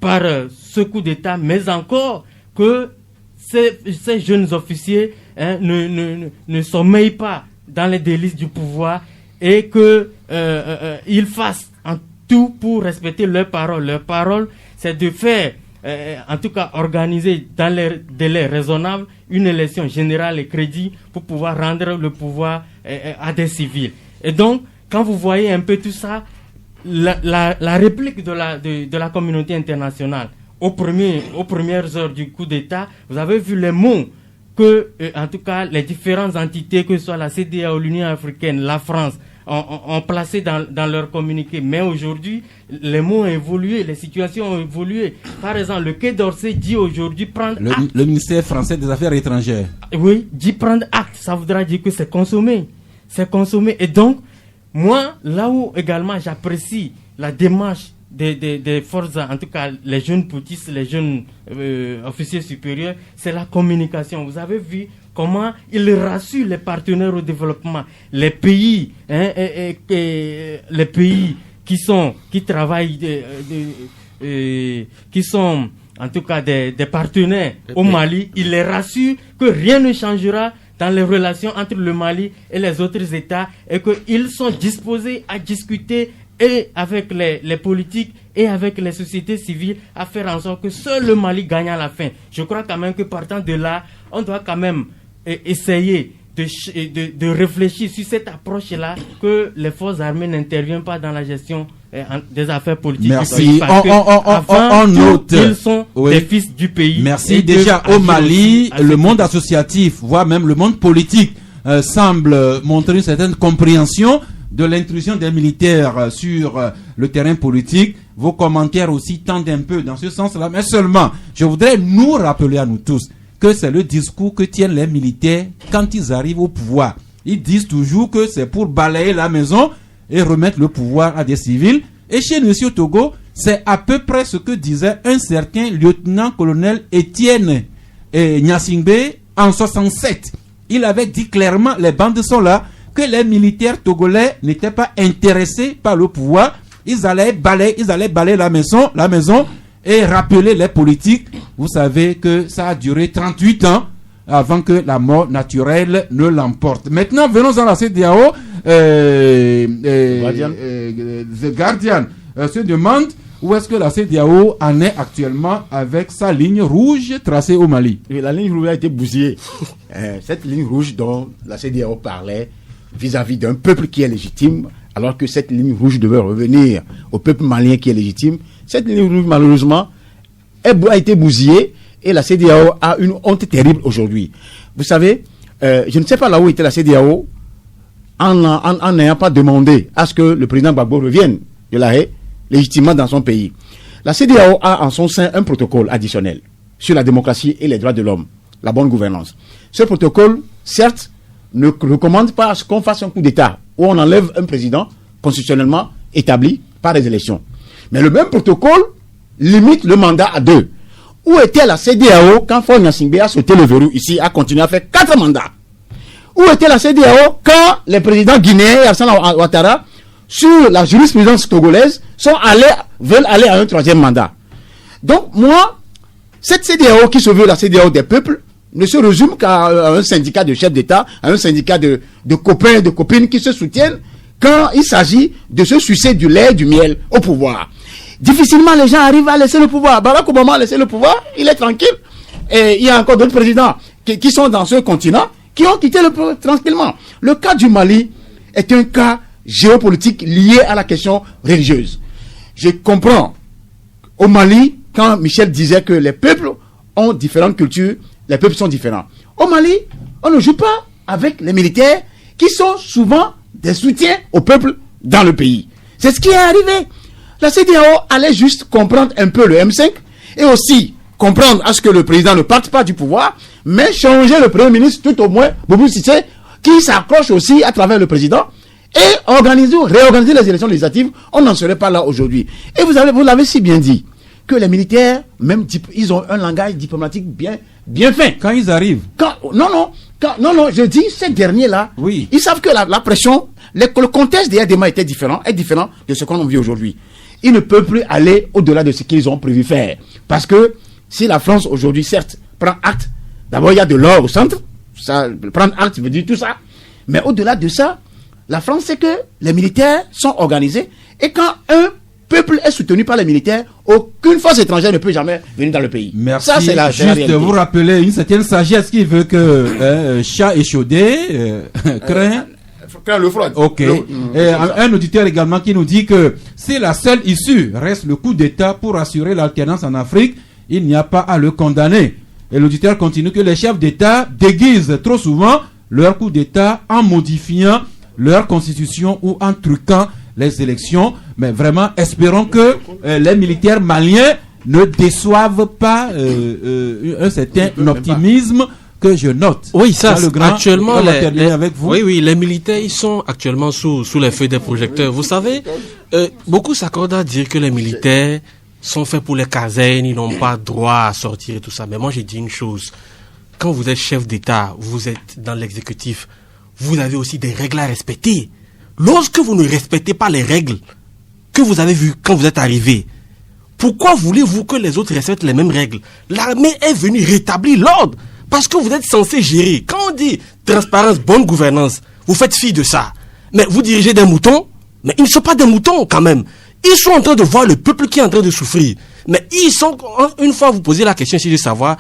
par ce coup d'État, mais encore que ces jeunes officiers ne sommeillent pas dans les délices du pouvoir et qu'ils fassent en tout pour respecter leurs paroles. Leurs paroles, c'est de faire, en tout cas organiser dans les délais raisonnables, une élection générale et crédible pour pouvoir rendre le pouvoir à des civils. Et donc, quand vous voyez un peu tout ça, la réplique de la communauté internationale aux premières heures du coup d'État, vous avez vu les mots que, en tout cas, les différentes entités, que ce soit la CEDEAO, l'Union africaine, la France, ont placé dans leur communiqué. Mais aujourd'hui, les mots ont évolué, les situations ont évolué. Par exemple, le Quai d'Orsay dit aujourd'hui prendre acte. Le ministère français des Affaires étrangères. Oui, dit prendre acte. Ça voudra dire que c'est consommé. C'est consommé. Et donc, moi, là où également j'apprécie la démarche des forces, en tout cas les jeunes poutistes, les jeunes officiers supérieurs, c'est la communication. Vous avez vu comment ils rassurent les partenaires au développement, les pays, les pays qui travaillent, qui sont en tout cas des partenaires au Mali, ils les rassurent que rien ne changera dans les relations entre le Mali et les autres États et qu'ils sont disposés à discuter et avec les politiques et avec les sociétés civiles à faire en sorte que seul le Mali gagne à la fin. Je crois quand même que partant de là, on doit quand même essayer de réfléchir sur cette approche-là, que les forces armées n'interviennent pas dans la gestion des affaires politiques. Merci. On note. Ils sont des fils du pays. Merci. Déjà au Mali, le monde associatif, voire même le monde politique, semble montrer une certaine compréhension de l'intrusion des militaires sur le terrain politique. Vos commentaires aussi tendent un peu dans ce sens-là, mais seulement, je voudrais nous rappeler à nous tous que c'est le discours que tiennent les militaires quand ils arrivent au pouvoir. Ils disent toujours que c'est pour balayer la maison et remettre le pouvoir à des civils. Et chez nous ici au Togo, c'est à peu près ce que disait un certain lieutenant-colonel Étienne Nyasingbe en 67. Il avait dit clairement, les bandes sont là, que les militaires togolais n'étaient pas intéressés par le pouvoir. Ils allaient balayer la maison et rappeler les politiques. Vous savez que ça a duré 38 ans avant que la mort naturelle ne l'emporte. Maintenant, venons à la CEDEAO. The Guardian se demande où est-ce que la CEDEAO en est actuellement avec sa ligne rouge tracée au Mali. La ligne rouge a été bousillée. Cette ligne rouge dont la CEDEAO parlait vis-à-vis d'un peuple qui est légitime, alors que cette ligne rouge devait revenir au peuple malien qui est légitime. Cette ligne rouge, malheureusement, a été bousillée et la CEDEAO a une honte terrible aujourd'hui. Vous savez, je ne sais pas là où était la CEDEAO en n'ayant pas demandé à ce que le président Gbagbo revienne de la Haye légitimement dans son pays. La CEDEAO a en son sein un protocole additionnel sur la démocratie et les droits de l'homme, la bonne gouvernance. Ce protocole, certes, ne recommande pas à ce qu'on fasse un coup d'État où on enlève un président constitutionnellement établi par les élections. Mais le même protocole limite le mandat à 2. Où était la CEDEAO quand Faure Gnassingbé a sauté le verrou ici, a continué à faire 4 mandats? Où était la CEDEAO quand les présidents guinéens et Alassane Ouattara, sur la jurisprudence togolaise, veulent aller à un 3e mandat? Donc moi, cette CEDEAO qui se veut la CEDEAO des peuples ne se résume qu'à un syndicat de chefs d'État, à un syndicat de copains et de copines qui se soutiennent quand il s'agit de se sucer du lait et du miel au pouvoir. Difficilement les gens arrivent à laisser le pouvoir. Barack Obama a laissé le pouvoir, il est tranquille. Et il y a encore d'autres présidents qui sont dans ce continent qui ont quitté le pouvoir tranquillement. Le cas du Mali est un cas géopolitique lié à la question religieuse. Je comprends au Mali, quand Michel disait que les peuples ont différentes cultures, les peuples sont différents. Au Mali, on ne joue pas avec les militaires qui sont souvent des soutiens au peuple dans le pays. C'est ce qui est arrivé. La CEDEAO allait juste comprendre un peu le M5 et aussi comprendre à ce que le président ne parte pas du pouvoir, mais changer le premier ministre tout au moins, Boubou Cissé, qui s'accroche aussi à travers le président et réorganiser les élections législatives. On n'en serait pas là aujourd'hui. Et vous l'avez si bien dit que les militaires, même ils ont un langage diplomatique bien fin. Quand ils arrivent. Quand Non, je dis, ces derniers-là, Oui. ils savent que la pression, le contexte des Yadema est différent de ce qu'on vit aujourd'hui. Ils ne peuvent plus aller au-delà de ce qu'ils ont prévu faire. Parce que si la France aujourd'hui, certes, prend acte, d'abord il y a de l'or au centre, ça, prendre acte veut dire tout ça, mais au-delà de ça, la France sait que les militaires sont organisés, et quand un peuple est soutenu par les militaires, aucune force étrangère ne peut jamais venir dans le pays. Merci. Ça, c'est la Juste réalité. vous rappeler une certaine sagesse qui veut que chat échaudé craint. Le fraude. Ok. Et un auditeur également qui nous dit que si la seule issue reste le coup d'État pour assurer l'alternance en Afrique, il n'y a pas à le condamner. Et l'auditeur continue que les chefs d'État déguisent trop souvent leur coup d'État en modifiant leur constitution ou en truquant les élections. Mais vraiment, espérons que les militaires maliens ne déçoivent pas un certain optimisme que je note. Oui, ça, Dans le grand, actuellement, on va terminer avec vous. oui, les militaires, ils sont actuellement sous les feux des projecteurs. Vous savez, beaucoup s'accordent à dire que les militaires sont faits pour les casernes, ils n'ont pas droit à sortir et tout ça. Mais moi, j'ai dit une chose. Quand vous êtes chef d'État, vous êtes dans l'exécutif, vous avez aussi des règles à respecter. Lorsque vous ne respectez pas les règles que vous avez vues quand vous êtes arrivé, pourquoi voulez-vous que les autres respectent les mêmes règles? L'armée est venue rétablir l'ordre. Parce que vous êtes censé gérer. Quand on dit transparence, bonne gouvernance, vous faites fi de ça. Mais vous dirigez des moutons, mais ils ne sont pas des moutons quand même. Ils sont en train de voir le peuple qui est en train de souffrir. Mais ils sont, une fois vous posez la question, c'est de savoir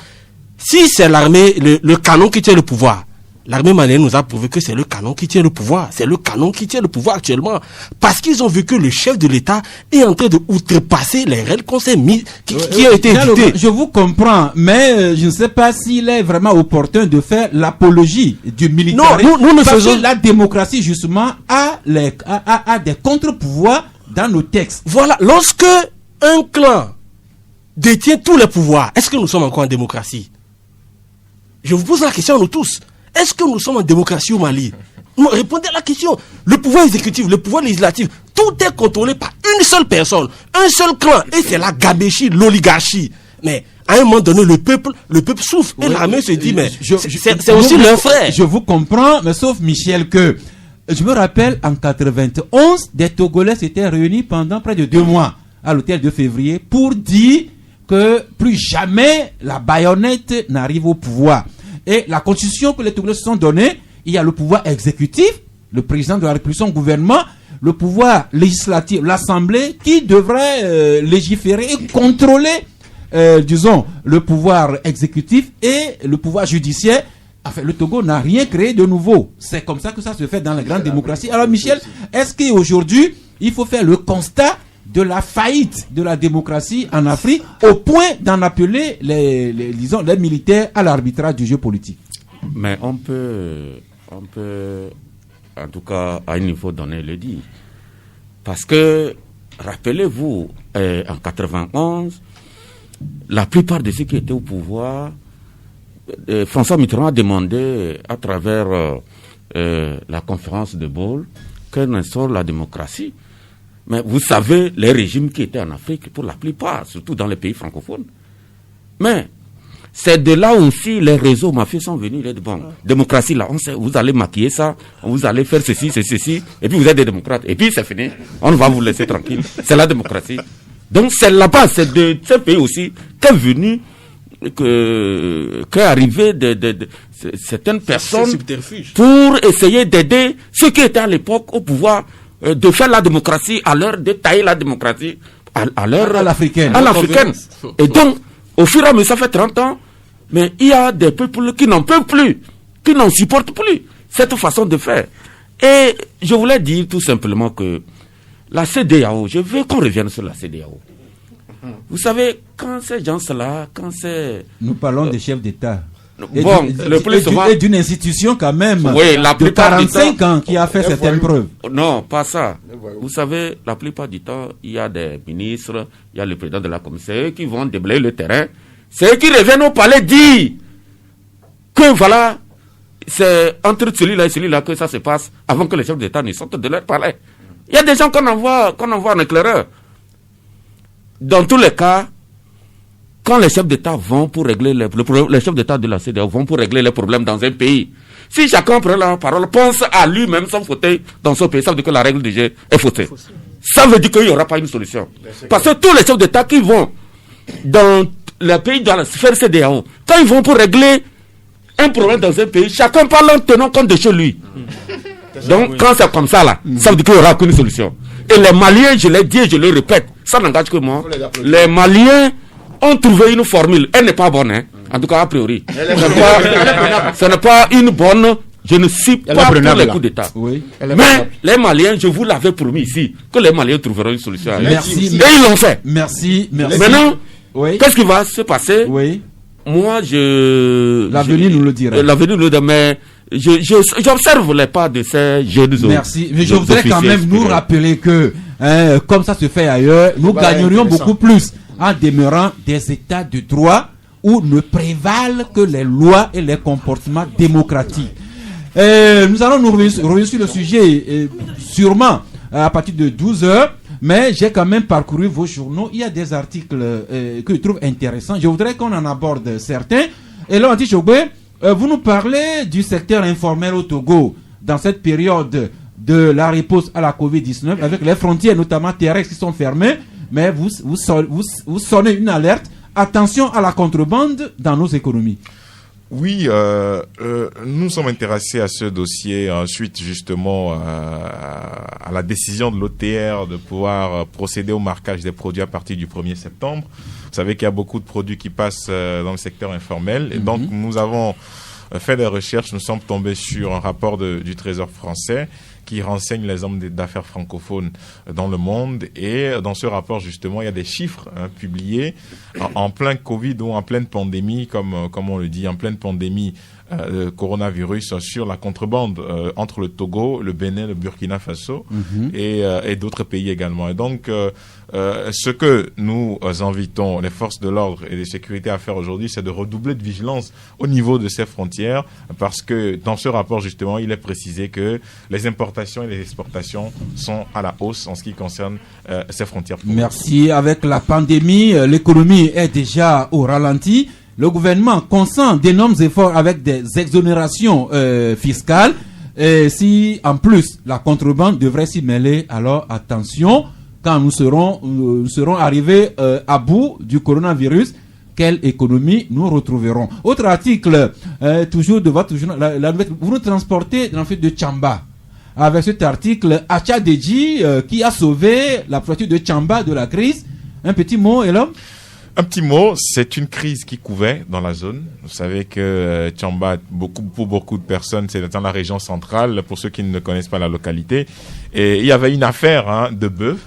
si c'est l'armée, le canon qui tient le pouvoir. L'armée malienne nous a prouvé que c'est le canon qui tient le pouvoir. C'est le canon qui tient le pouvoir actuellement. Parce qu'ils ont vu que le chef de l'État est en train de outrepasser les règles qu'on s'est mis, qui ont été édictées. Je vous comprends, mais je ne sais pas s'il est vraiment opportun de faire l'apologie du militarisme. Non, nous ne parce faisons... que la démocratie, justement, a des contre-pouvoirs dans nos textes. Voilà, lorsque un clan détient tous les pouvoirs, est-ce que nous sommes encore en démocratie? Je vous pose la question à nous tous. Est-ce que nous sommes en démocratie au Mali? Non, répondez à la question. Le pouvoir exécutif, le pouvoir législatif, tout est contrôlé par une seule personne, un seul clan, et c'est la gabéchie, l'oligarchie. Mais à un moment donné, le peuple souffre, et l'armée se dit, mais c'est aussi leur frère. Je vous comprends, mais sauf Michel que, je me rappelle, en 91, des Togolais s'étaient réunis pendant près de 2 mois à l'hôtel de Février pour dire que plus jamais la baïonnette n'arrive au pouvoir. Et la constitution que les Togolais se sont donnée, il y a le pouvoir exécutif, le président de la République, son gouvernement, le pouvoir législatif, l'Assemblée, qui devrait légiférer et contrôler, disons, le pouvoir exécutif et le pouvoir judiciaire. Enfin, le Togo n'a rien créé de nouveau. C'est comme ça que ça se fait dans les grandes démocraties. Alors, Michel, est-ce qu'aujourd'hui, il faut faire le constat de la faillite de la démocratie en Afrique au point d'en appeler les militaires à l'arbitrage du jeu politique? Mais on peut, en tout cas, à un niveau donné, le dire. Parce que, rappelez-vous, en 91, la plupart de ceux qui étaient au pouvoir, François Mitterrand a demandé, à travers la conférence de Bâle, qu'on instaure la démocratie. Mais vous savez, les régimes qui étaient en Afrique, pour la plupart, surtout dans les pays francophones. Mais c'est de là aussi les réseaux mafieux sont venus. Ils disent, bon, démocratie là, on sait, vous allez maquiller ça, vous allez faire ceci, et puis vous êtes des démocrates. Et puis c'est fini, on va vous laisser tranquille. C'est la démocratie. Donc c'est là-bas, c'est de ce pays aussi qu'est venu, qu'est arrivé de certaines personnes pour essayer d'aider ceux qui étaient à l'époque au pouvoir, de faire la démocratie à l'heure, de tailler la démocratie à l'heure à l'africaine. Et donc, au fur et à mesure, ça fait 30 ans, mais il y a des peuples qui n'en peuvent plus, qui n'en supportent plus cette façon de faire. Et je voulais dire tout simplement que la CEDEAO, je veux qu'on revienne sur la CEDEAO. Vous savez, quand ces gens-là, Nous parlons des chefs d'État. Et d'une institution quand même, oui, la de 45 ans qui a fait certaines preuves. Non, pas ça. Vous savez, la plupart du temps, il y a des ministres, il y a le président de la commission qui vont déblayer le terrain. C'est eux qui reviennent au palais dire que voilà, c'est entre celui-là et celui-là que ça se passe avant que les chefs d'État ne sortent de leur palais. Il y a des gens qu'on envoie en éclaireur. Dans tous les cas, quand les chefs d'État vont pour régler les chefs d'État de la CEDEAO vont pour régler les problèmes dans un pays, si chacun prend la parole, pense à lui-même son fauteuil dans son pays, ça veut dire que la règle du jeu est faussée. Ça veut dire qu'il n'y aura pas une solution. Parce que tous les chefs d'État qui vont dans le pays, dans la sphère CEDEAO, quand ils vont pour régler un problème dans un pays, chacun parle en tenant compte de chez lui. Donc, quand c'est comme ça, là, ça veut dire qu'il n'y aura aucune solution. Et les Maliens, je l'ai dit et je le répète, ça n'engage que moi. Les Maliens ont trouvé une formule. Elle n'est pas bonne, hein. En tout cas, a priori. Ce n'est pas une bonne. Je ne suis pas pour les coups d'État. Oui. Mais les Maliens, je vous l'avais promis ici, que les Maliens trouveront une solution. Merci. Et ils l'ont fait. Merci. Maintenant, qu'est-ce qui va se passer? Moi, l'avenir nous le dirait. L'avenir nous le dirait, mais j'observe les pas de ces jeunes. Merci. Mais je voudrais quand même nous rappeler que, comme ça se fait ailleurs, nous gagnerions beaucoup plus en demeurant des États de droit où ne prévalent que les lois et les comportements démocratiques. Nous allons nous revenir sur le sujet, sûrement à partir de 12h, mais j'ai quand même parcouru vos journaux. Il y a des articles que je trouve intéressants. Je voudrais qu'on en aborde certains. Et là, Anti Chogbe, vous nous parlez du secteur informel au Togo dans cette période de la réponse à la Covid-19, avec les frontières notamment terrestres qui sont fermées, mais vous sonnez une alerte. Attention à la contrebande dans nos économies. Oui, nous sommes intéressés à ce dossier suite justement à la décision de l'OTR de pouvoir procéder au marquage des produits à partir du 1er septembre. Vous savez qu'il y a beaucoup de produits qui passent dans le secteur informel. Et donc, nous avons fait des recherches. Nous sommes tombés sur un rapport du Trésor français qui renseigne les hommes d'affaires francophones dans le monde. Et dans ce rapport, justement, il y a des chiffres publiés en plein Covid ou en pleine pandémie, comme on le dit, en pleine pandémie coronavirus, sur la contrebande entre le Togo, le Bénin, le Burkina Faso et d'autres pays également. Et donc, ce que nous invitons les forces de l'ordre et de sécurité à faire aujourd'hui, c'est de redoubler de vigilance au niveau de ces frontières, parce que dans ce rapport, justement, il est précisé que les importations et les exportations sont à la hausse en ce qui concerne ces frontières. Merci. Avec la pandémie, l'économie est déjà au ralenti. Le gouvernement consent d'énormes efforts avec des exonérations fiscales. Et si, en plus, la contrebande devrait s'y mêler, alors attention, quand nous serons arrivés à bout du coronavirus, quelle économie nous retrouverons? Autre article, toujours de votre journal, vous nous transportez dans le fait de Tchamba. Avec cet article, Acha Deji, qui a sauvé la préfecture de Tchamba de la crise. Un petit mot, Elom? Un petit mot, c'est une crise qui couvait dans la zone. Vous savez que Tchamba, pour beaucoup de personnes, c'est dans la région centrale, pour ceux qui ne connaissent pas la localité. Et il y avait une affaire de bœuf.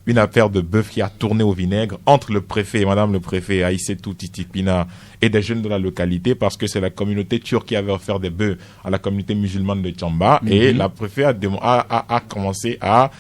Une affaire de bœuf qui a tourné au vinaigre entre le préfet, madame le préfet, Aïssetou Titipina, et des jeunes de la localité, parce que c'est la communauté turque qui avait offert des bœufs à la communauté musulmane de Tchamba. Et la préfet a commencé à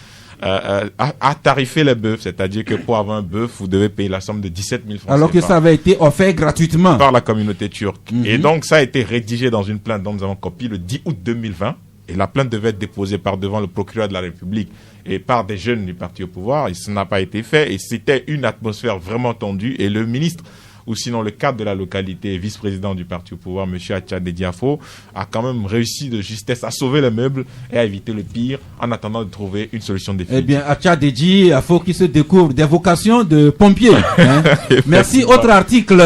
tarifer les bœufs, c'est-à-dire que pour avoir un bœuf, vous devez payer la somme de 17 000 francs. Alors que ça avait été offert gratuitement par la communauté turque. Et donc, ça a été rédigé dans une plainte dont nous avons copié le 10 août 2020. Et la plainte devait être déposée devant le procureur de la République et par des jeunes du parti au pouvoir. Et ça n'a pas été fait. Et c'était une atmosphère vraiment tendue. Et le ministre, ou sinon le cadre de la localité, vice-président du parti au pouvoir, M. Atchadé Diafo, a quand même réussi de justesse à sauver les meubles et à éviter le pire en attendant de trouver une solution définitive. Eh bien, Atchadé Diafo qui se découvre des vocations de pompier. Hein. Merci. Autre article,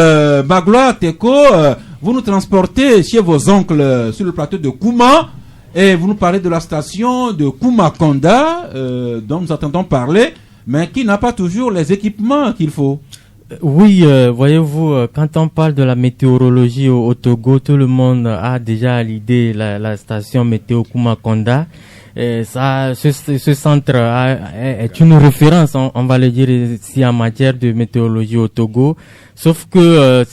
Magloire Teko, vous nous transportez chez vos oncles sur le plateau de Kouma. Et vous nous parlez de la station de Koumakonda, dont nous entendons parler, mais qui n'a pas toujours les équipements qu'il faut. Oui, voyez-vous, quand on parle de la météorologie au Togo, tout le monde a déjà à l'idée la station météo Koumakonda. Et ça, ce centre est une référence, on va le dire ici, en matière de météorologie au Togo. Sauf que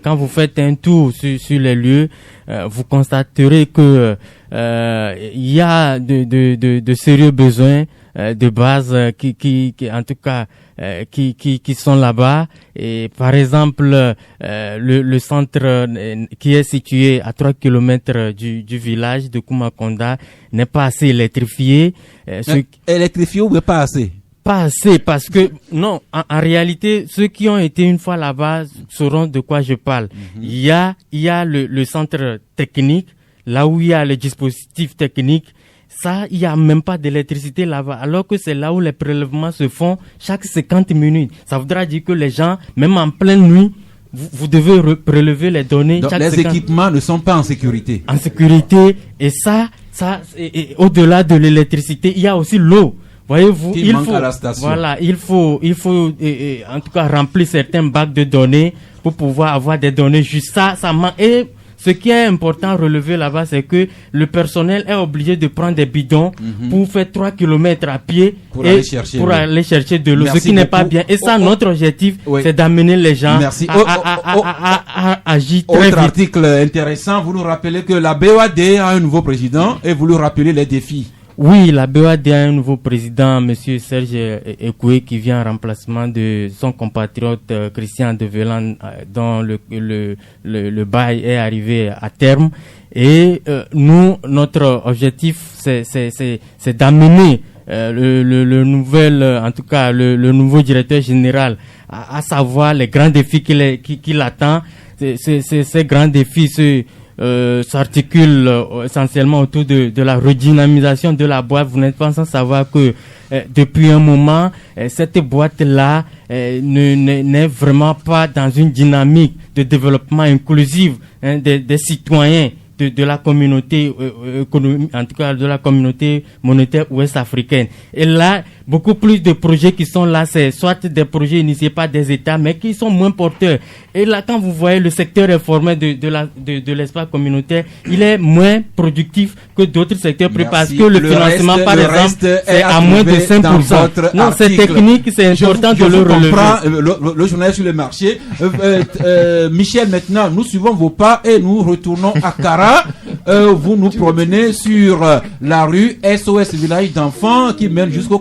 quand vous faites un tour sur les lieux, vous constaterez que il y a de sérieux besoins de base qui en tout cas qui sont là-bas. Et par exemple, le centre qui est situé à 3 kilomètres du village de Koumakonda n'est pas assez électrifié. Électrifié ou pas assez? Pas assez, parce que, non, en réalité, ceux qui ont été une fois là-bas sauront de quoi je parle. Il y a le centre technique, là où il y a le dispositif technique. Ça, il n'y a même pas d'électricité là-bas, alors que c'est là où les prélèvements se font chaque 50 minutes. Ça voudra dire que les gens, même en pleine nuit, vous devez prélever les données. Donc chaque les 50... équipements ne sont pas en sécurité. En sécurité, et ça et au-delà de l'électricité, il y a aussi l'eau. Voyez-vous, Qui manque à la station. Voilà, il faut en tout cas remplir certains bacs de données pour pouvoir avoir des données justes. Ça manque. Et ce qui est important à relever là-bas, c'est que le personnel est obligé de prendre des bidons pour faire 3 km à pied pour aller chercher de l'eau, Merci ce qui n'est beaucoup. pas bien. Et ça, notre objectif, oui. c'est d'amener les gens Merci. à agir très Autre vite. article intéressant, vous nous rappelez que la BOAD a un nouveau président et vous nous rappelez les défis. Oui, la BOAD a un nouveau président, M. Serge Ekoué, qui vient en remplacement de son compatriote Christian Develan, dont le bail est arrivé à terme. Et nous, notre objectif, c'est d'amener le nouveau directeur général à savoir les grands défis qui l'attend. Ces grands défis s'articule essentiellement autour de la redynamisation de la boîte. Vous n'êtes pas sans savoir que depuis un moment, cette boîte-là n'est vraiment pas dans une dynamique de développement inclusif des citoyens de la communauté économique, en tout cas de la communauté monétaire ouest-africaine. Et là, beaucoup plus de projets qui sont là, c'est soit des projets initiés par des États, mais qui sont moins porteurs. Et là, quand vous voyez le secteur informel de l'espace communautaire, il est moins productif que d'autres secteurs, parce que le financement, par exemple, c'est à moins de 5%. Non, c'est technique, c'est important de le relever. Le journal sur le marché. Michel, maintenant, nous suivons vos pas et nous retournons à Kara. Vous nous promenez sur la rue SOS Village d'enfants qui mène jusqu'au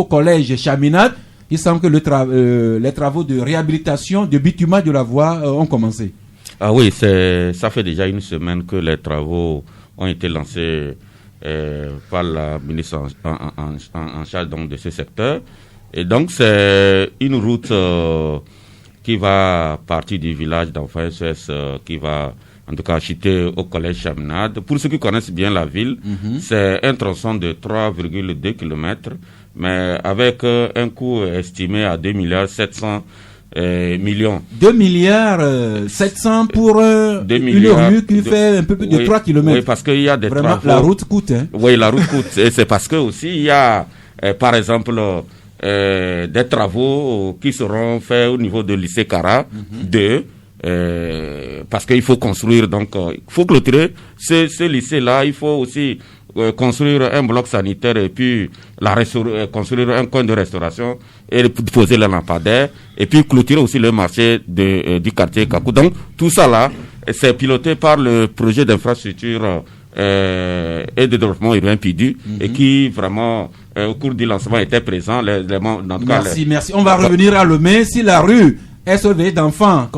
collège Chaminade. Il semble que les travaux de réhabilitation, de bitumage de la voie ont commencé. Ah oui, ça fait déjà une semaine que les travaux ont été lancés par la ministre en charge donc, de ce secteur. Et donc c'est une route qui va partir du village d'enfants SOS qui va en tout cas chuter au collège Chaminade. Pour ceux qui connaissent bien la ville, c'est un tronçon de 3,2 km, mais avec un coût estimé à 2 milliards 700 millions. 2 milliards 700 pour une rue qui fait un peu plus de 3 km. Oui, parce qu'il y a des vraiment, travaux. La route coûte. Hein. Oui, la route coûte. Et c'est parce que aussi il y a, par exemple, des travaux qui seront faits au niveau de lycée Kara 2. Parce qu'il faut construire, donc il faut clôturer ce lycée-là. Il faut aussi construire un bloc sanitaire et puis construire un coin de restauration et poser les lampadaires et puis clôturer aussi le marché du quartier Kakou. Donc tout ça là, c'est piloté par le projet d'infrastructure et de développement urbain PIDU et qui vraiment au cours du lancement était présent. Merci. On va revenir à Lomé. Si la rue SOV d'enfants,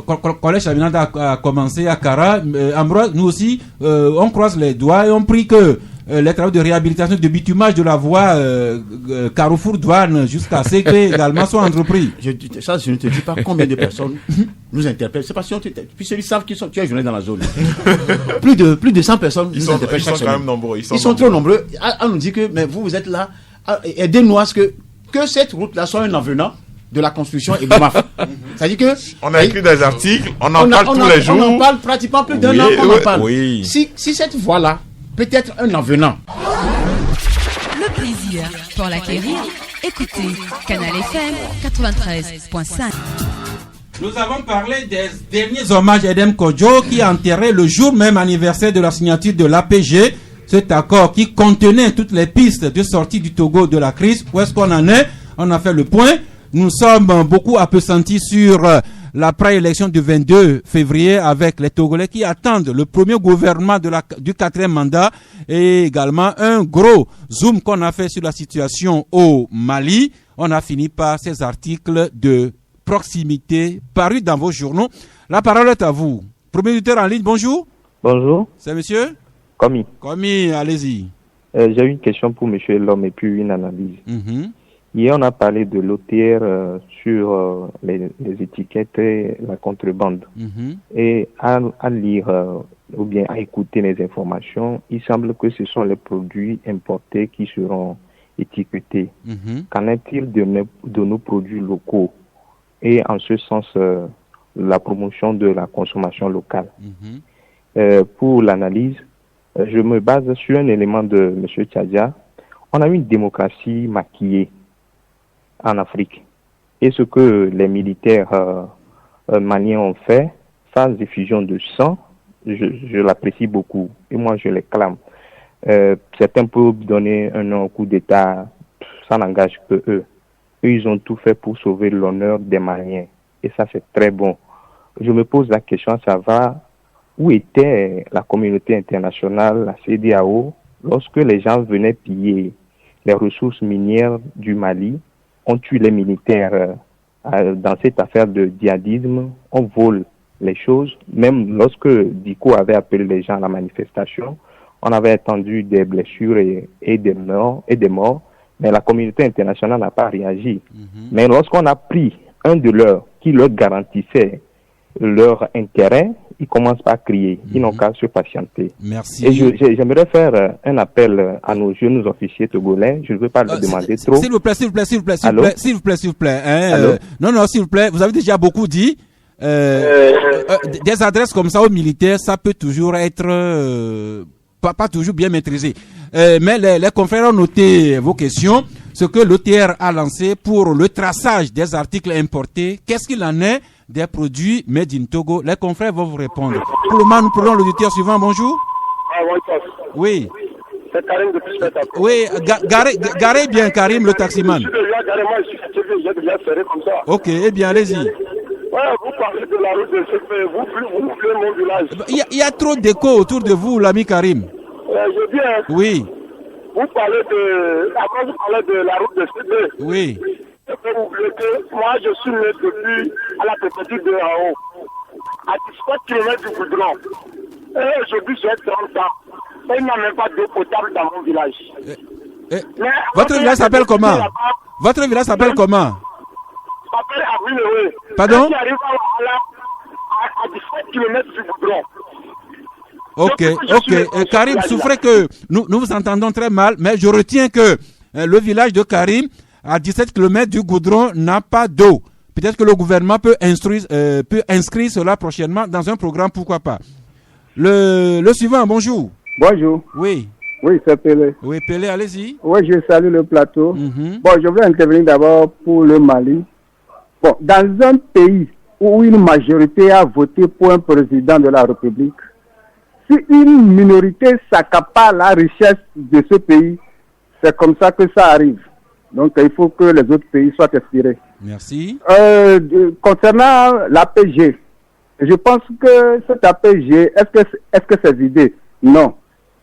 collège Chaminade a commencé à Kara. Ambroise, nous aussi, on croise les doigts et on prie que les travaux de réhabilitation, de bitumage de la voie Carrefour-Douane jusqu'à Sécre également soient entrepris. Je ne te dis pas combien de personnes nous interpellent. C'est parce que ils savent qu'ils sont tu es journée dans la zone. plus de 100 personnes nous interpellent chaque semaine. Ils sont quand même nombreux. Ils sont trop nombreux. On nous dit que mais vous êtes là, aidez-nous à ce que cette route-là soit un avenant de la construction et de MAF. C'est-à-dire que on a écrit des articles, on en parle tous les jours. On en parle pratiquement plus d'un an qu'on en parle. Oui. Si cette voie-là peut être un avenant. Le plaisir pour l'acquérir. Écoutez Canal FM 93.5. Nous avons parlé des derniers hommages à Edem Kodjo qui a enterré le jour même anniversaire de la signature de l'APG. Cet accord qui contenait toutes les pistes de sortie du Togo de la crise. Où est-ce qu'on en est? On a fait le point. Nous sommes beaucoup appesantis sur la préélection du 22 février avec les Togolais qui attendent le premier gouvernement du 4e mandat et également un gros zoom qu'on a fait sur la situation au Mali. On a fini par ces articles de proximité parus dans vos journaux. La parole est à vous. Premier auditeur en ligne, bonjour. Bonjour. C'est monsieur Komi. Komi, allez-y. J'ai une question pour monsieur Lhomme et puis une analyse. Hier, on a parlé de l'OTR sur les étiquettes et la contrebande. Et à lire ou bien à écouter les informations, il semble que ce sont les produits importés qui seront étiquetés. Qu'en est-il de nos produits locaux? Et en ce sens, la promotion de la consommation locale. Pour l'analyse, je me base sur un élément de M. Tchadia. On a une démocratie maquillée en Afrique. Et ce que les militaires maliens ont fait, phase d'effusion de sang, je l'apprécie beaucoup. Et moi, je les clame. Certains peuvent donner un nom au coup d'État, ça n'engage que eux. Eux, ils ont tout fait pour sauver l'honneur des Maliens. Et ça, c'est très bon. Je me pose la question, ça va, où était la communauté internationale, la CEDEAO, lorsque les gens venaient piller les ressources minières du Mali? On tue les militaires dans cette affaire de djihadisme, on vole les choses. Même lorsque Diko avait appelé les gens à la manifestation, on avait entendu des blessures et des morts, mais la communauté internationale n'a pas réagi. Mais lorsqu'on a pris un de leurs qui leur garantissait leur intérêt, ils commencent par crier. Ils n'ont qu'à se patienter. Merci. Et j'aimerais faire un appel à nos jeunes officiers togolais. Je ne veux pas leur demander trop. S'il vous plaît. Non, s'il vous plaît. Vous avez déjà beaucoup dit. Des adresses comme ça aux militaires, ça peut toujours être pas toujours bien maîtrisé. Mais les confrères ont noté vos questions. Ce que l'OTR a lancé pour le traçage des articles importés, qu'est-ce qu'il en est des produits made in Togo? Les confrères vont vous répondre. Pour le moment, nous prenons l'auditeur suivant. Bonjour. Oui. C'est Karim de Picheta. Oui, garez bien Karim, le taximan. Je suis déjà garé, moi j'ai déjà serré comme ça. Ok, eh bien, allez-y. Ouais, vous parlez de la route de CP, vous voulez mon village. Il y a trop d'écho autour de vous, l'ami Karim. Je viens. Oui. Vous parlez après vous parlez de la route de CP. Oui. Vous oubliez que moi je suis né depuis à la préfecture de Hao, à 17 km du goudron. Et aujourd'hui j'ai 30 ans. Et il n'y a même pas d'eau potable dans mon village. Votre village s'appelle comment? Votre village s'appelle comment? S'appelle Abilewe. Pardon? Qui arrive à 17 km du goudron. Ok. Karim, souffrez que nous vous entendons très mal, mais je retiens que le village de Karim, à 17 km du goudron, n'a pas d'eau. Peut-être que le gouvernement peut inscrire cela prochainement dans un programme, pourquoi pas. Le suivant, bonjour. Bonjour. Oui. Oui, c'est Pelé. Oui, Pelé, allez-y. Oui, je salue le plateau. Bon, je vais intervenir d'abord pour le Mali. Bon, dans un pays où une majorité a voté pour un président de la République, si une minorité s'accapare la richesse de ce pays, c'est comme ça que ça arrive. Donc, il faut que les autres pays soient inspirés. Merci. Concernant l'APG, je pense que cet APG, est-ce que c'est vidé? Non.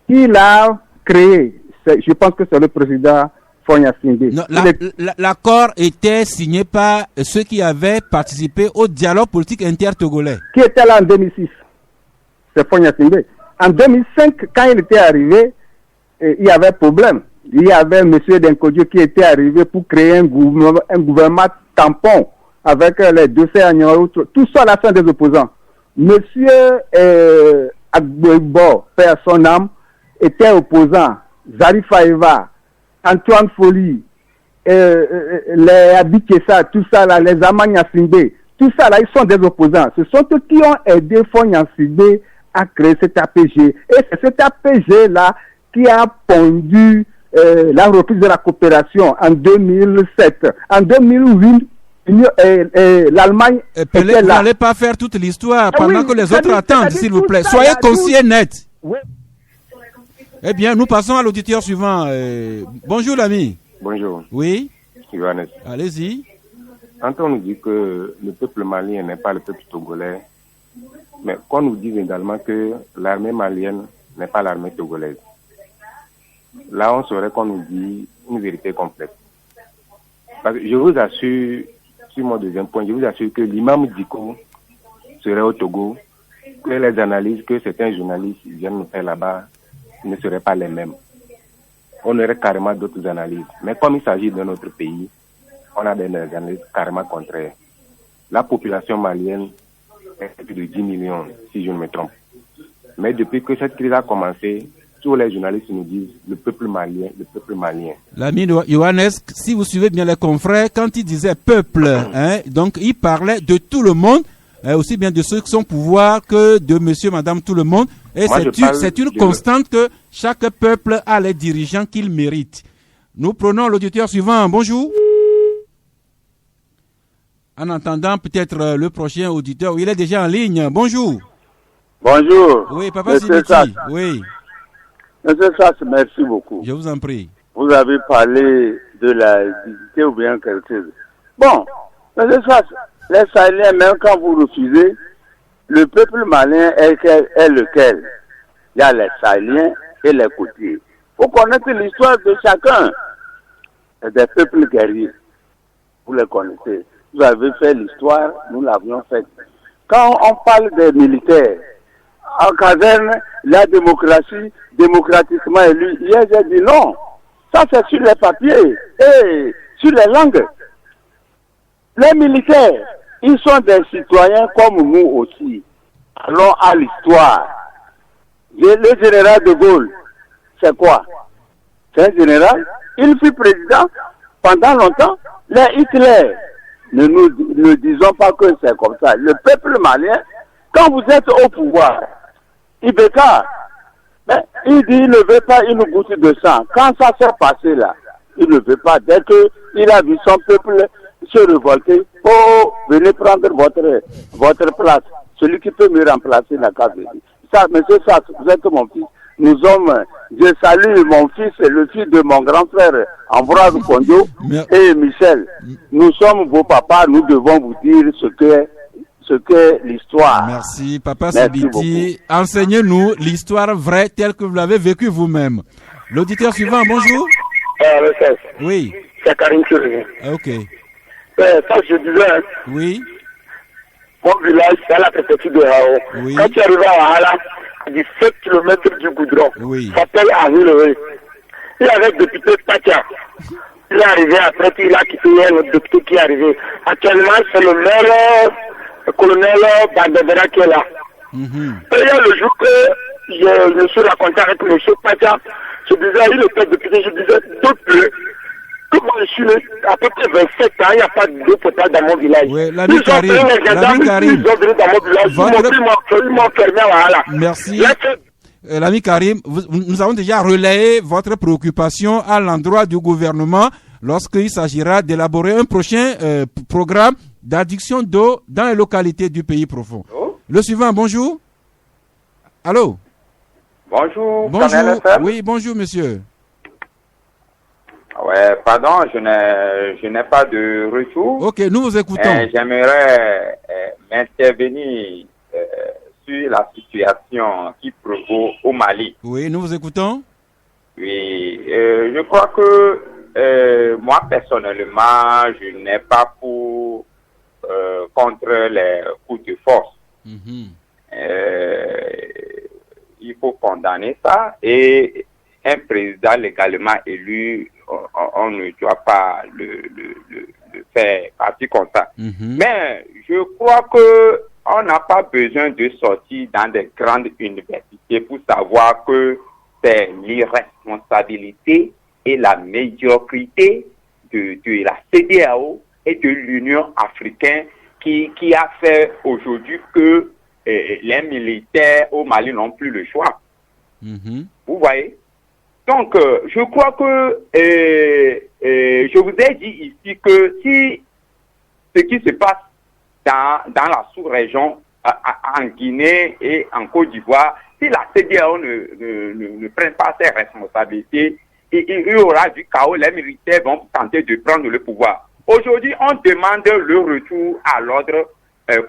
Qui l'a créé? Je pense que c'est le président Fonya Sindé. L'accord était signé par ceux qui avaient participé au dialogue politique inter-togolais. Qui était là en 2006? C'est Fonya Sindé. En 2005, quand il était arrivé, il y avait problème. Il y avait M. Denkodjo qui était arrivé pour créer un gouvernement tampon avec les dossiers agnons. Tout ça, la fin des opposants. M. Agbebo, père son âme, était opposant. Zarif Aeva, Antoine Foli, les Abikessa, tout ça là, les Amanya Sindé, tout ça là, ils sont des opposants. Ce sont eux qui ont aidé Fonya Sindé à créer cet APG. Et c'est cet APG là qui a pondu la reprise de la coopération en 2007. En 2008, l'Allemagne était là. Vous n'allez pas faire toute l'histoire pendant que les autres attendent, s'il vous plaît. Soyez concis et net. Oui. Eh bien, nous passons à l'auditeur suivant. Bonjour, l'ami. Bonjour. Oui. Johannes. Allez-y. Quand on nous dit que le peuple malien n'est pas le peuple togolais, mais qu'on nous dise également que l'armée malienne n'est pas l'armée togolaise. Là, on saurait qu'on nous dit une vérité complète. Parce que je vous assure, sur mon deuxième point, je vous assure que l'imam Diko serait au Togo, que les analyses que certains journalistes viennent nous faire là-bas ne seraient pas les mêmes. On aurait carrément d'autres analyses. Mais comme il s'agit de notre pays, on a des analyses carrément contraires. La population malienne est plus de 10 millions, si je ne me trompe. Mais depuis que cette crise a commencé, tous les journalistes nous disent le peuple malien, le peuple malien. L'ami Johannes, si vous suivez bien les confrères, quand il disait peuple, donc il parlait de tout le monde, aussi bien de ceux qui sont au pouvoir que de monsieur, madame, tout le monde. Et c'est une constante que chaque peuple a les dirigeants qu'il mérite. Nous prenons l'auditeur suivant. Bonjour. En attendant peut-être le prochain auditeur, il est déjà en ligne. Bonjour. Bonjour. Oui, Papa Sidiki. Oui. Monsieur Sass, merci beaucoup. Je vous en prie. Vous avez parlé de la dignité ou bien quelque chose. Bon, Monsieur Sass, les Sahéliens, même quand vous refusez, le peuple malien est lequel? Il y a les Sahéliens et les côtiers. Vous connaissez l'histoire de chacun. C'est des peuples guerriers. Vous les connaissez. Vous avez fait l'histoire, nous l'avions faite. Quand on parle des militaires, en caserne, la démocratie, démocratiquement élue, hier j'ai dit non. Ça c'est sur les papiers et sur les langues. Les militaires, ils sont des citoyens comme nous aussi. Allons à l'histoire. Le général de Gaulle, c'est quoi? C'est un général. Il fut président pendant longtemps. Les Hitler, ne disons pas que c'est comme ça. Le peuple malien, quand vous êtes au pouvoir, Ibeka, il dit il ne veut pas une goutte de sang. Quand ça s'est passé là, il ne veut pas. Dès qu'il a vu son peuple se révolter, oh, venez prendre votre place. Celui qui peut me remplacer n'a qu'à venir. Ça, monsieur Sass, vous êtes mon fils. Nous sommes, je salue mon fils, le fils de mon grand frère Ambroise Kondio et Michel. Nous sommes vos papas, nous devons vous dire ce qu'est l'histoire. Merci, Papa Sabiti. Enseignez-nous l'histoire vraie telle que vous l'avez vécue vous-même. L'auditeur suivant, bonjour. Oui. C'est Karim Kiré. Ok. Ça, je disais. Oui. Mon village, c'est à la préfecture de Hao. Oui. Quand tu arrives à Wahala, à 17 km du goudron, ça s'appelle Ahulewe. Il y avait le député Tatia. Il est arrivé après, puis il a quitté le député qui est arrivé. Actuellement, c'est le maire, le colonel Bandebera qui est là. Et il y a le jour que je me suis raconté avec M. Tatia, je disais, il était député, je disais, d'autres. Comment je suis à peu près 27 ans, il n'y a pas d'eau potable dans mon village. Oui, l'ami Karim. Ils ont venu dans mon village, ils m'ont fermé, voilà. Merci. L'ami Karim, nous avons déjà relayé votre préoccupation à l'endroit du gouvernement lorsqu'il s'agira d'élaborer un prochain programme d'adduction d'eau dans les localités du pays profond. Le suivant, bonjour. Allô? Bonjour. Bonjour. Oui, bonjour, monsieur. Ouais, pardon, je n'ai pas de retour. Ok, nous vous écoutons. J'aimerais m'intervenir sur la situation qui prévaut au Mali. Oui, nous vous écoutons. Oui, je crois que moi personnellement, je n'ai pas contre les coups de force. Il faut condamner ça et un président légalement élu, on ne doit pas le faire partie comme ça. Mais je crois que on n'a pas besoin de sortir dans des grandes universités pour savoir que c'est l'irresponsabilité et la médiocrité de la CEDEAO et de l'Union africaine qui a fait aujourd'hui que les militaires au Mali n'ont plus le choix. Vous voyez? Donc, je crois que je vous ai dit ici que si ce qui se passe dans la sous-région, en Guinée et en Côte d'Ivoire, si la CEDEAO ne prenne pas ses responsabilités, il y aura du chaos, les militaires vont tenter de prendre le pouvoir. Aujourd'hui, on demande le retour à l'ordre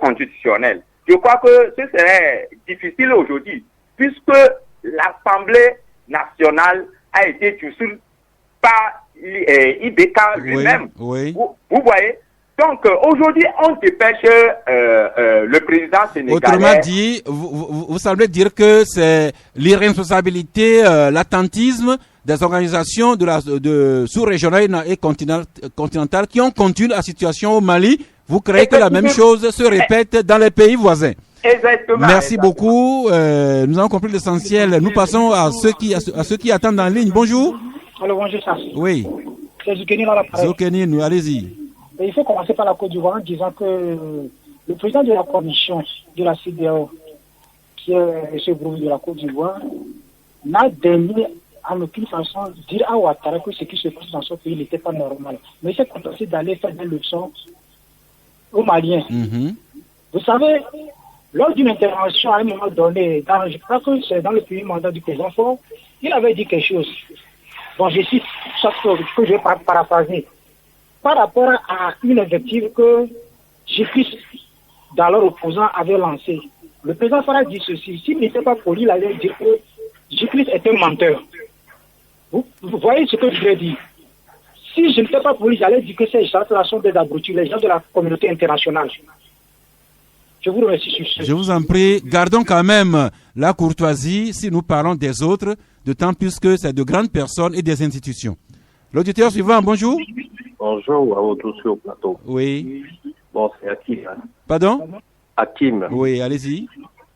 constitutionnel. Je crois que ce serait difficile aujourd'hui, puisque l'Assemblée nationale a été dissoute par Ibeka lui-même. Oui. Vous voyez? Donc, aujourd'hui, on dépêche le président sénégalais. Autrement dit, vous semblez dire que c'est l'irresponsabilité, l'attentisme des organisations de sous-régionales et continentales qui ont conduit la situation au Mali. Vous croyez que la même chose se répète dans les pays voisins? Exactement. Merci beaucoup. Nous avons compris l'essentiel. Nous passons à ceux qui attendent en ligne. Bonjour. Alors, bonjour, ça. Oui. C'est Zoukeni dans l'appareil. Zoukeni, allez-y. Il faut commencer par la Côte d'Ivoire en disant que le président de la commission de la CEDEAO, qui est ce groupe de la Côte d'Ivoire, n'a daigné en aucune façon dire à Ouattara que ce qui se passe dans son pays n'était pas normal. Mais il s'est contenté d'aller faire des leçons aux Maliens. Vous savez, lors d'une intervention à un moment donné, je crois que c'est dans le premier mandat du président Faure, il avait dit quelque chose. Bon, je cite chaque chose que je vais paraphraser. Par rapport à une invective que J-Christ, dans leur opposant, avait lancée. Le président Faure a dit ceci. S'il n'était pas poli, il allait dire que J-Christ est un menteur. Vous voyez ce que je vais dire. Si je n'étais pas poli, j'allais dire que ces gens-là sont des abrutis, les gens de la communauté internationale. Je vous remercie sur ce. Je vous en prie, gardons quand même la courtoisie si nous parlons des autres, d'autant plus que c'est de grandes personnes et des institutions. L'auditeur suivant, bonjour. Bonjour à vous tous sur le plateau. Oui. Bon, c'est Hakim. Hein. Pardon? Hakim. Oui, allez-y.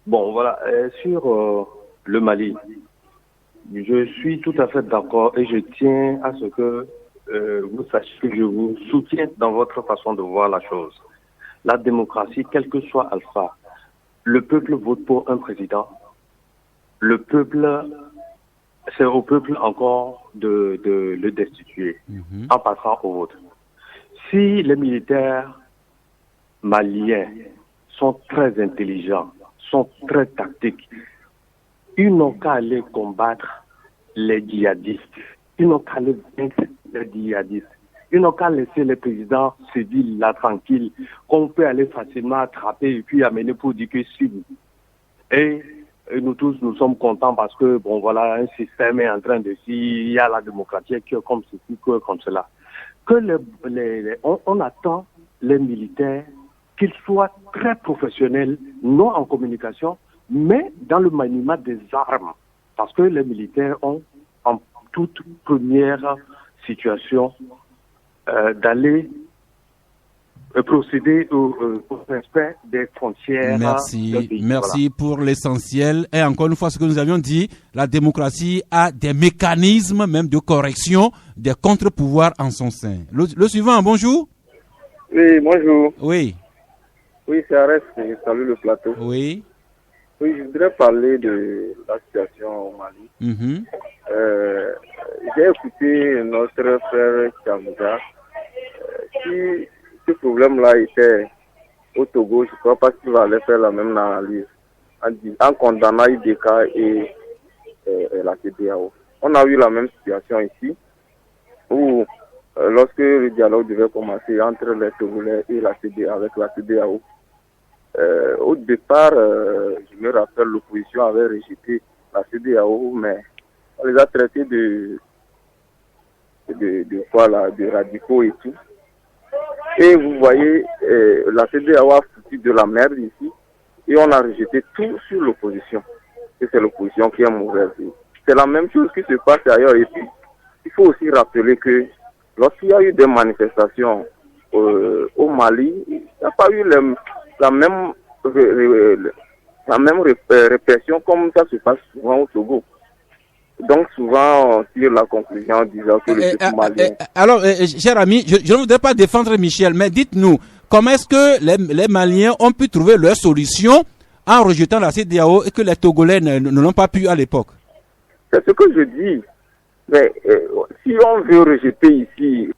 Bon, voilà, sur le Mali, je suis tout à fait d'accord et je tiens à ce que vous sachiez que je vous soutiens dans votre façon de voir la chose. La démocratie, quel que soit Alpha, le peuple vote pour un président. Le peuple, c'est au peuple encore de le destituer en passant au vote. Si les militaires maliens sont très intelligents, sont très tactiques, ils n'ont qu'à aller combattre les djihadistes. Ils n'ont qu'à aller vaincre les djihadistes. Ils n'ont qu'à laisser les présidents civils là tranquilles, qu'on peut aller facilement attraper et puis amener pour dire que si. Et nous tous, nous sommes contents parce que, bon voilà, un système est en train de il y a la démocratie qui est comme ceci, qui est comme cela. Que on attend les militaires qu'ils soient très professionnels, non en communication, mais dans le maniement des armes. Parce que les militaires ont, en toute première situation, d'aller procéder au respect des frontières. Merci, merci pour l'essentiel. Et encore une fois, ce que nous avions dit, la démocratie a des mécanismes même de correction, des contre-pouvoirs en son sein. Le suivant, bonjour. Oui, bonjour. Oui. Oui, c'est Arès, je salue le plateau. Oui. Oui, je voudrais parler de la situation au Mali. J'ai écouté notre frère Chamouda. Si ce problème-là était au Togo, je ne crois pas qu'il va aller faire la même analyse en condamnant IDK et la CEDEAO. On a eu la même situation ici, où lorsque le dialogue devait commencer entre les Togolais et la CEDEAO, avec la CEDEAO, au départ, je me rappelle, l'opposition avait rejeté la CEDEAO, mais on les a traités de radicaux et tout. Et vous voyez, la CEDEAO a foutu de la merde ici, et on a rejeté tout sur l'opposition. Et c'est l'opposition qui est mauvaise. C'est la même chose qui se passe ailleurs. Et puis, il faut aussi rappeler que lorsqu'il y a eu des manifestations au Mali, il n'y a pas eu la même répression comme ça se passe souvent au Togo. Donc souvent on tire la conclusion en disant que le peuple malien... Alors, cher ami, je ne voudrais pas défendre Michel, mais dites-nous, comment est-ce que les Maliens ont pu trouver leur solution en rejetant la CEDEAO et que les Togolais ne l'ont pas pu à l'époque? C'est ce que je dis. Mais si on veut rejeter ici...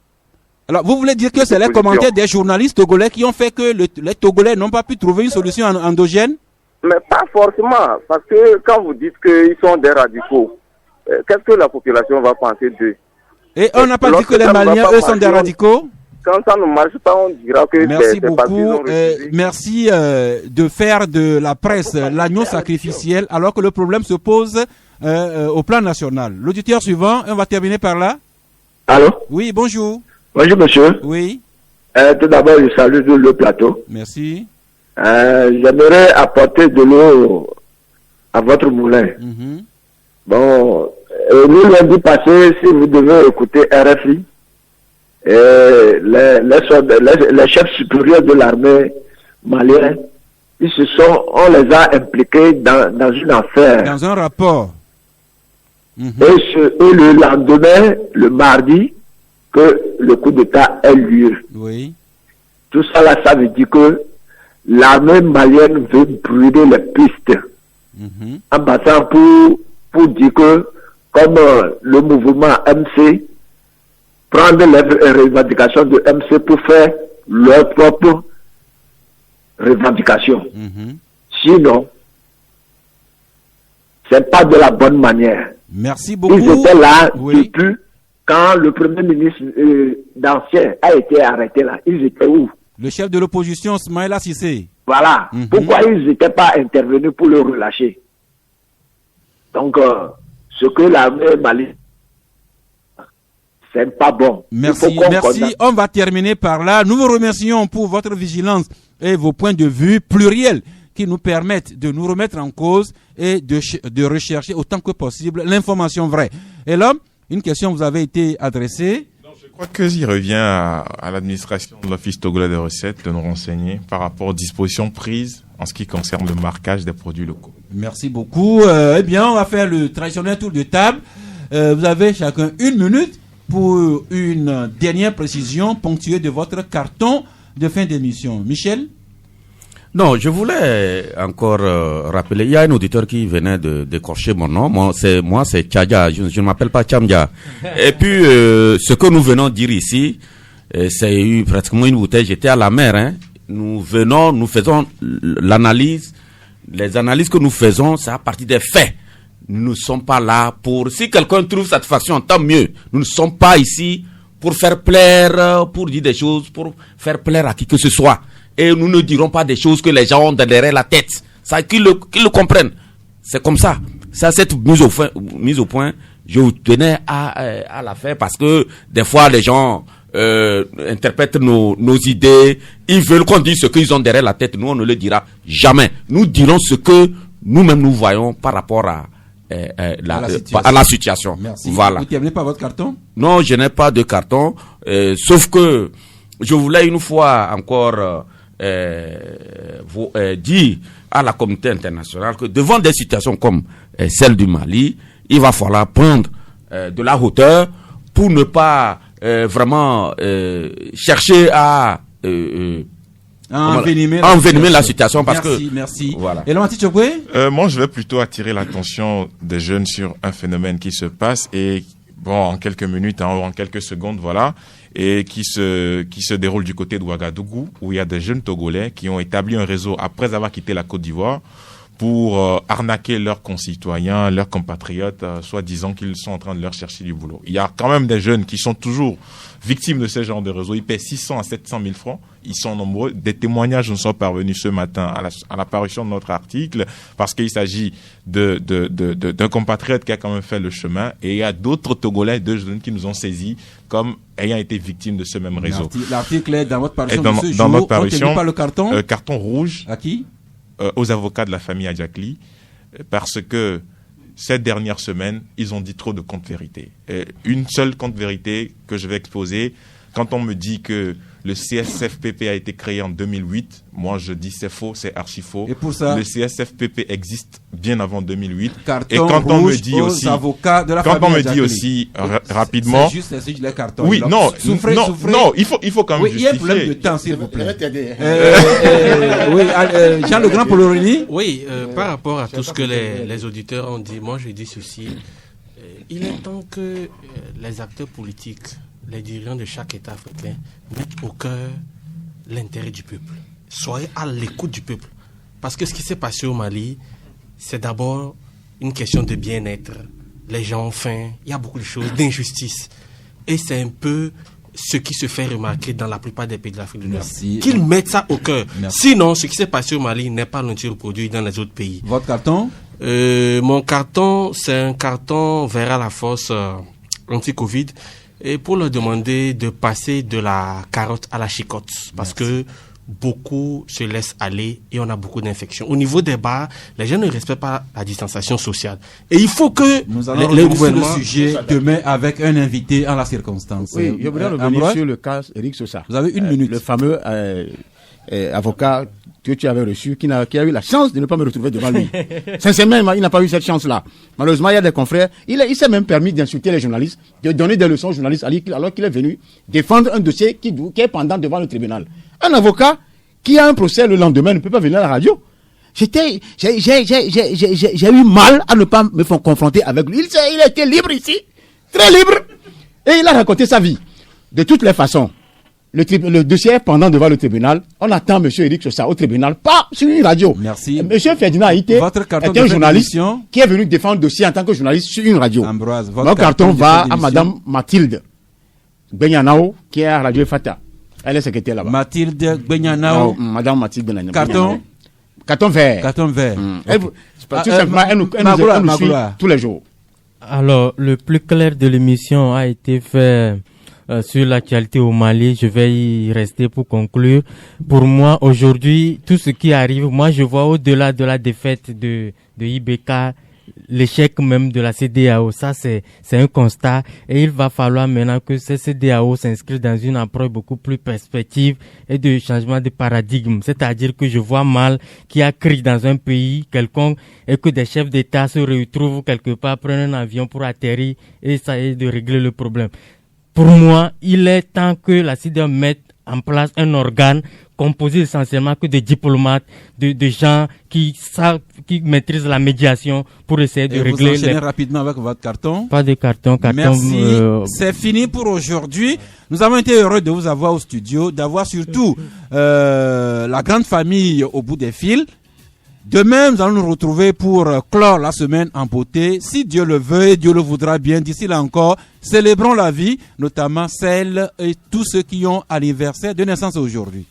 Alors, vous voulez dire que c'est les commentaires des journalistes togolais qui ont fait que les Togolais n'ont pas pu trouver une solution endogène? Mais pas forcément, parce que quand vous dites qu'ils sont des radicaux, qu'est-ce que la population va penser d'eux? Et on n'a pas dit que les Maliens, eux, sont des radicaux? Quand ça ne marche pas, on dira que merci beaucoup. Merci de faire de la presse l'agneau sacrificiel, alors que le problème se pose au plan national. L'auditeur suivant, on va terminer par là. Allô? Oui, bonjour. Bonjour, monsieur. Oui. Tout d'abord, je salue le plateau. Merci. J'aimerais apporter de l'eau à votre moulin. Bon, le lundi passé, si vous devez écouter RFI, les chefs supérieurs de l'armée malienne, on les a impliqués dans une affaire. Dans un rapport. Et le lendemain, le mardi, que le coup d'État ait lieu. Oui. Tout ça là, ça veut dire que l'armée malienne veut brûler les pistes. En passant pour dire que, comme le mouvement MC, prendre les revendications de MC pour faire leur propre revendication. Sinon, c'est pas de la bonne manière. Merci beaucoup. Ils étaient là depuis quand le premier ministre d'ancien a été arrêté là. Ils étaient où? Le chef de l'opposition, Smaïla Cissé. Voilà. Pourquoi ils n'étaient pas intervenus pour le relâcher? Donc, ce que l'armée malienne, c'est pas bon. Merci. On va terminer par là. Nous vous remercions pour votre vigilance et vos points de vue pluriels qui nous permettent de nous remettre en cause et de rechercher autant que possible l'information vraie. Et là, une question vous avait été adressée. Je crois qu'il revient à l'administration de l'Office togolais des recettes de nous renseigner par rapport aux dispositions prises en ce qui concerne le marquage des produits locaux. Merci beaucoup. Eh bien, on va faire le traditionnel tour de table. Vous avez chacun 1 minute pour une dernière précision ponctuée de votre carton de fin d'émission. Michel? Non, je voulais encore rappeler, il y a un auditeur qui venait de décrocher mon nom. Moi, c'est Tchadja, je ne m'appelle pas Tchamdia. Et puis, ce que nous venons dire ici, c'est pratiquement une bouteille jetée à la mer. Hein. Nous faisons l'analyse. Les analyses que nous faisons, c'est à partir des faits. Nous ne sommes pas là pour... Si quelqu'un trouve satisfaction, tant mieux. Nous ne sommes pas ici pour faire plaire, pour dire des choses, pour faire plaire à qui que ce soit. Et nous ne dirons pas des choses que les gens ont derrière la tête. Ça, qu'ils le comprennent. C'est comme ça. Ça, cette mise au point, je tenais à la faire parce que des fois, les gens interprètent nos idées. Ils veulent qu'on dise ce qu'ils ont derrière la tête. Nous, on ne le dira jamais. Nous dirons ce que nous-mêmes nous voyons par rapport à la situation. Merci. Voilà. Vous terminez pas votre carton? Non, je n'ai pas de carton. Sauf que je voulais une fois encore dire à la communauté internationale que devant des situations comme celle du Mali, il va falloir prendre de la hauteur pour ne pas vraiment chercher à envenimer la situation parce merci. Voilà. Et Laurent Tchokwe? Moi, je vais plutôt attirer l'attention des jeunes sur un phénomène qui se passe et en quelques minutes, en quelques secondes, voilà, et qui se déroule du côté de Ouagadougou, où il y a des jeunes Togolais qui ont établi un réseau après avoir quitté la Côte d'Ivoire pour arnaquer leurs concitoyens, leurs compatriotes, soi-disant qu'ils sont en train de leur chercher du boulot. Il y a quand même des jeunes qui sont toujours victimes de ce genre de réseau. Ils paient 600 à 700 000 francs. Ils sont nombreux. Des témoignages nous sont parvenus ce matin à la parution de notre article parce qu'il s'agit d'un compatriote qui a quand même fait le chemin et il y a d'autres Togolais, deux jeunes qui nous ont saisis comme ayant été victimes de ce même réseau. L'article est dans votre parution de ce jour. Notre parution, on pas le carton. Carton rouge. À qui? Aux avocats de la famille Adjakli, parce que cette dernière semaine, ils ont dit trop de contre-vérités. Une seule contre-vérité que je vais exposer, quand on me dit que le CSFPP a été créé en 2008, moi je dis c'est faux, c'est archi faux. Et pour ça, le CSFPP existe bien avant 2008. Carton et quand rouge on me dit aux aussi, avocats de la quand famille on me Adjakli. dit aussi rapidement, c'est juste les cartons. Oui, non, souffrez. non, il faut quand même justifier. Il y a un problème de temps, s'il vous plaît. Jean Le Grand Polorini. Oui, par rapport à tout ce que les auditeurs ont dit, moi je dis ceci. Il est temps que les acteurs politiques, les dirigeants de chaque État africain mettent au cœur l'intérêt du peuple. Soyez à l'écoute du peuple. Parce que ce qui s'est passé au Mali, c'est d'abord une question de bien-être. Les gens ont faim, il y a beaucoup de choses, d'injustice. Et c'est un peu ce qui se fait remarquer dans la plupart des pays de l'Afrique de l'Ouest. Qu'ils mettent ça au cœur. Merci. Sinon, ce qui s'est passé au Mali n'est pas non plus reproduit dans les autres pays. Votre carton? Mon carton, c'est un carton vers la force anti-Covid. Et pour leur demander de passer de la carotte à la chicotte. Parce que beaucoup se laissent aller et on a beaucoup d'infections. Au niveau des bars, les gens ne respectent pas la distanciation sociale. Et il faut que nous allons revenir sur le sujet demain avec un invité en la circonstance. Oui, je voudrais revenir sur le cas Eric Sosa. Vous avez une minute. Le fameux avocat que tu avais reçu, qui a eu la chance de ne pas me retrouver devant lui. Sincèrement, il n'a pas eu cette chance-là. Malheureusement, il y a des confrères. Il s'est même permis d'insulter les journalistes, de donner des leçons aux journalistes, alors qu'il est venu défendre un dossier qui est pendant devant le tribunal. Un avocat qui a un procès le lendemain ne peut pas venir à la radio. J'ai eu mal à ne pas me confronter avec lui. Il était libre ici, très libre, et il a raconté sa vie. De toutes les façons, le dossier est pendant devant le tribunal. On attend M. Eric Sosa au tribunal, pas sur une radio. Merci. M. Ferdinand Haïté est un journaliste qui est venu défendre le dossier en tant que journaliste sur une radio. Ambroise, mon carton va à Mme Mathilde Benyanao, qui est à Radio Fata. Elle est secrétaire là-bas. Mathilde Benyanao. Madame Mathilde Benyanao. Carton vert. Tout simplement, elle nous suit tous les jours. Alors, le plus clair de l'émission a été fait sur l'actualité au Mali. Je vais y rester pour conclure. Pour moi, aujourd'hui, tout ce qui arrive, moi, je vois au-delà de la défaite de IBK, l'échec même de la CEDEAO. Ça, c'est un constat. Et il va falloir maintenant que cette CEDEAO s'inscrive dans une approche beaucoup plus perspective et de changement de paradigme. C'est-à-dire que je vois mal qu'il y a crise dans un pays quelconque et que des chefs d'État se retrouvent quelque part, prennent un avion pour atterrir et ça est de régler le problème. Pour moi, il est temps que la CEDEAO mette en place un organe composé essentiellement que de diplomates, de gens qui savent, qui maîtrisent la médiation pour essayer de régler. Vous enchaînez rapidement avec votre carton. Pas de carton. Merci. C'est fini pour aujourd'hui. Nous avons été heureux de vous avoir au studio, d'avoir surtout la grande famille au bout des fils. Demain, nous allons nous retrouver pour clore la semaine en beauté. Si Dieu le veut et Dieu le voudra bien, d'ici là encore, célébrons la vie, notamment celle et tous ceux qui ont anniversaire de naissance aujourd'hui.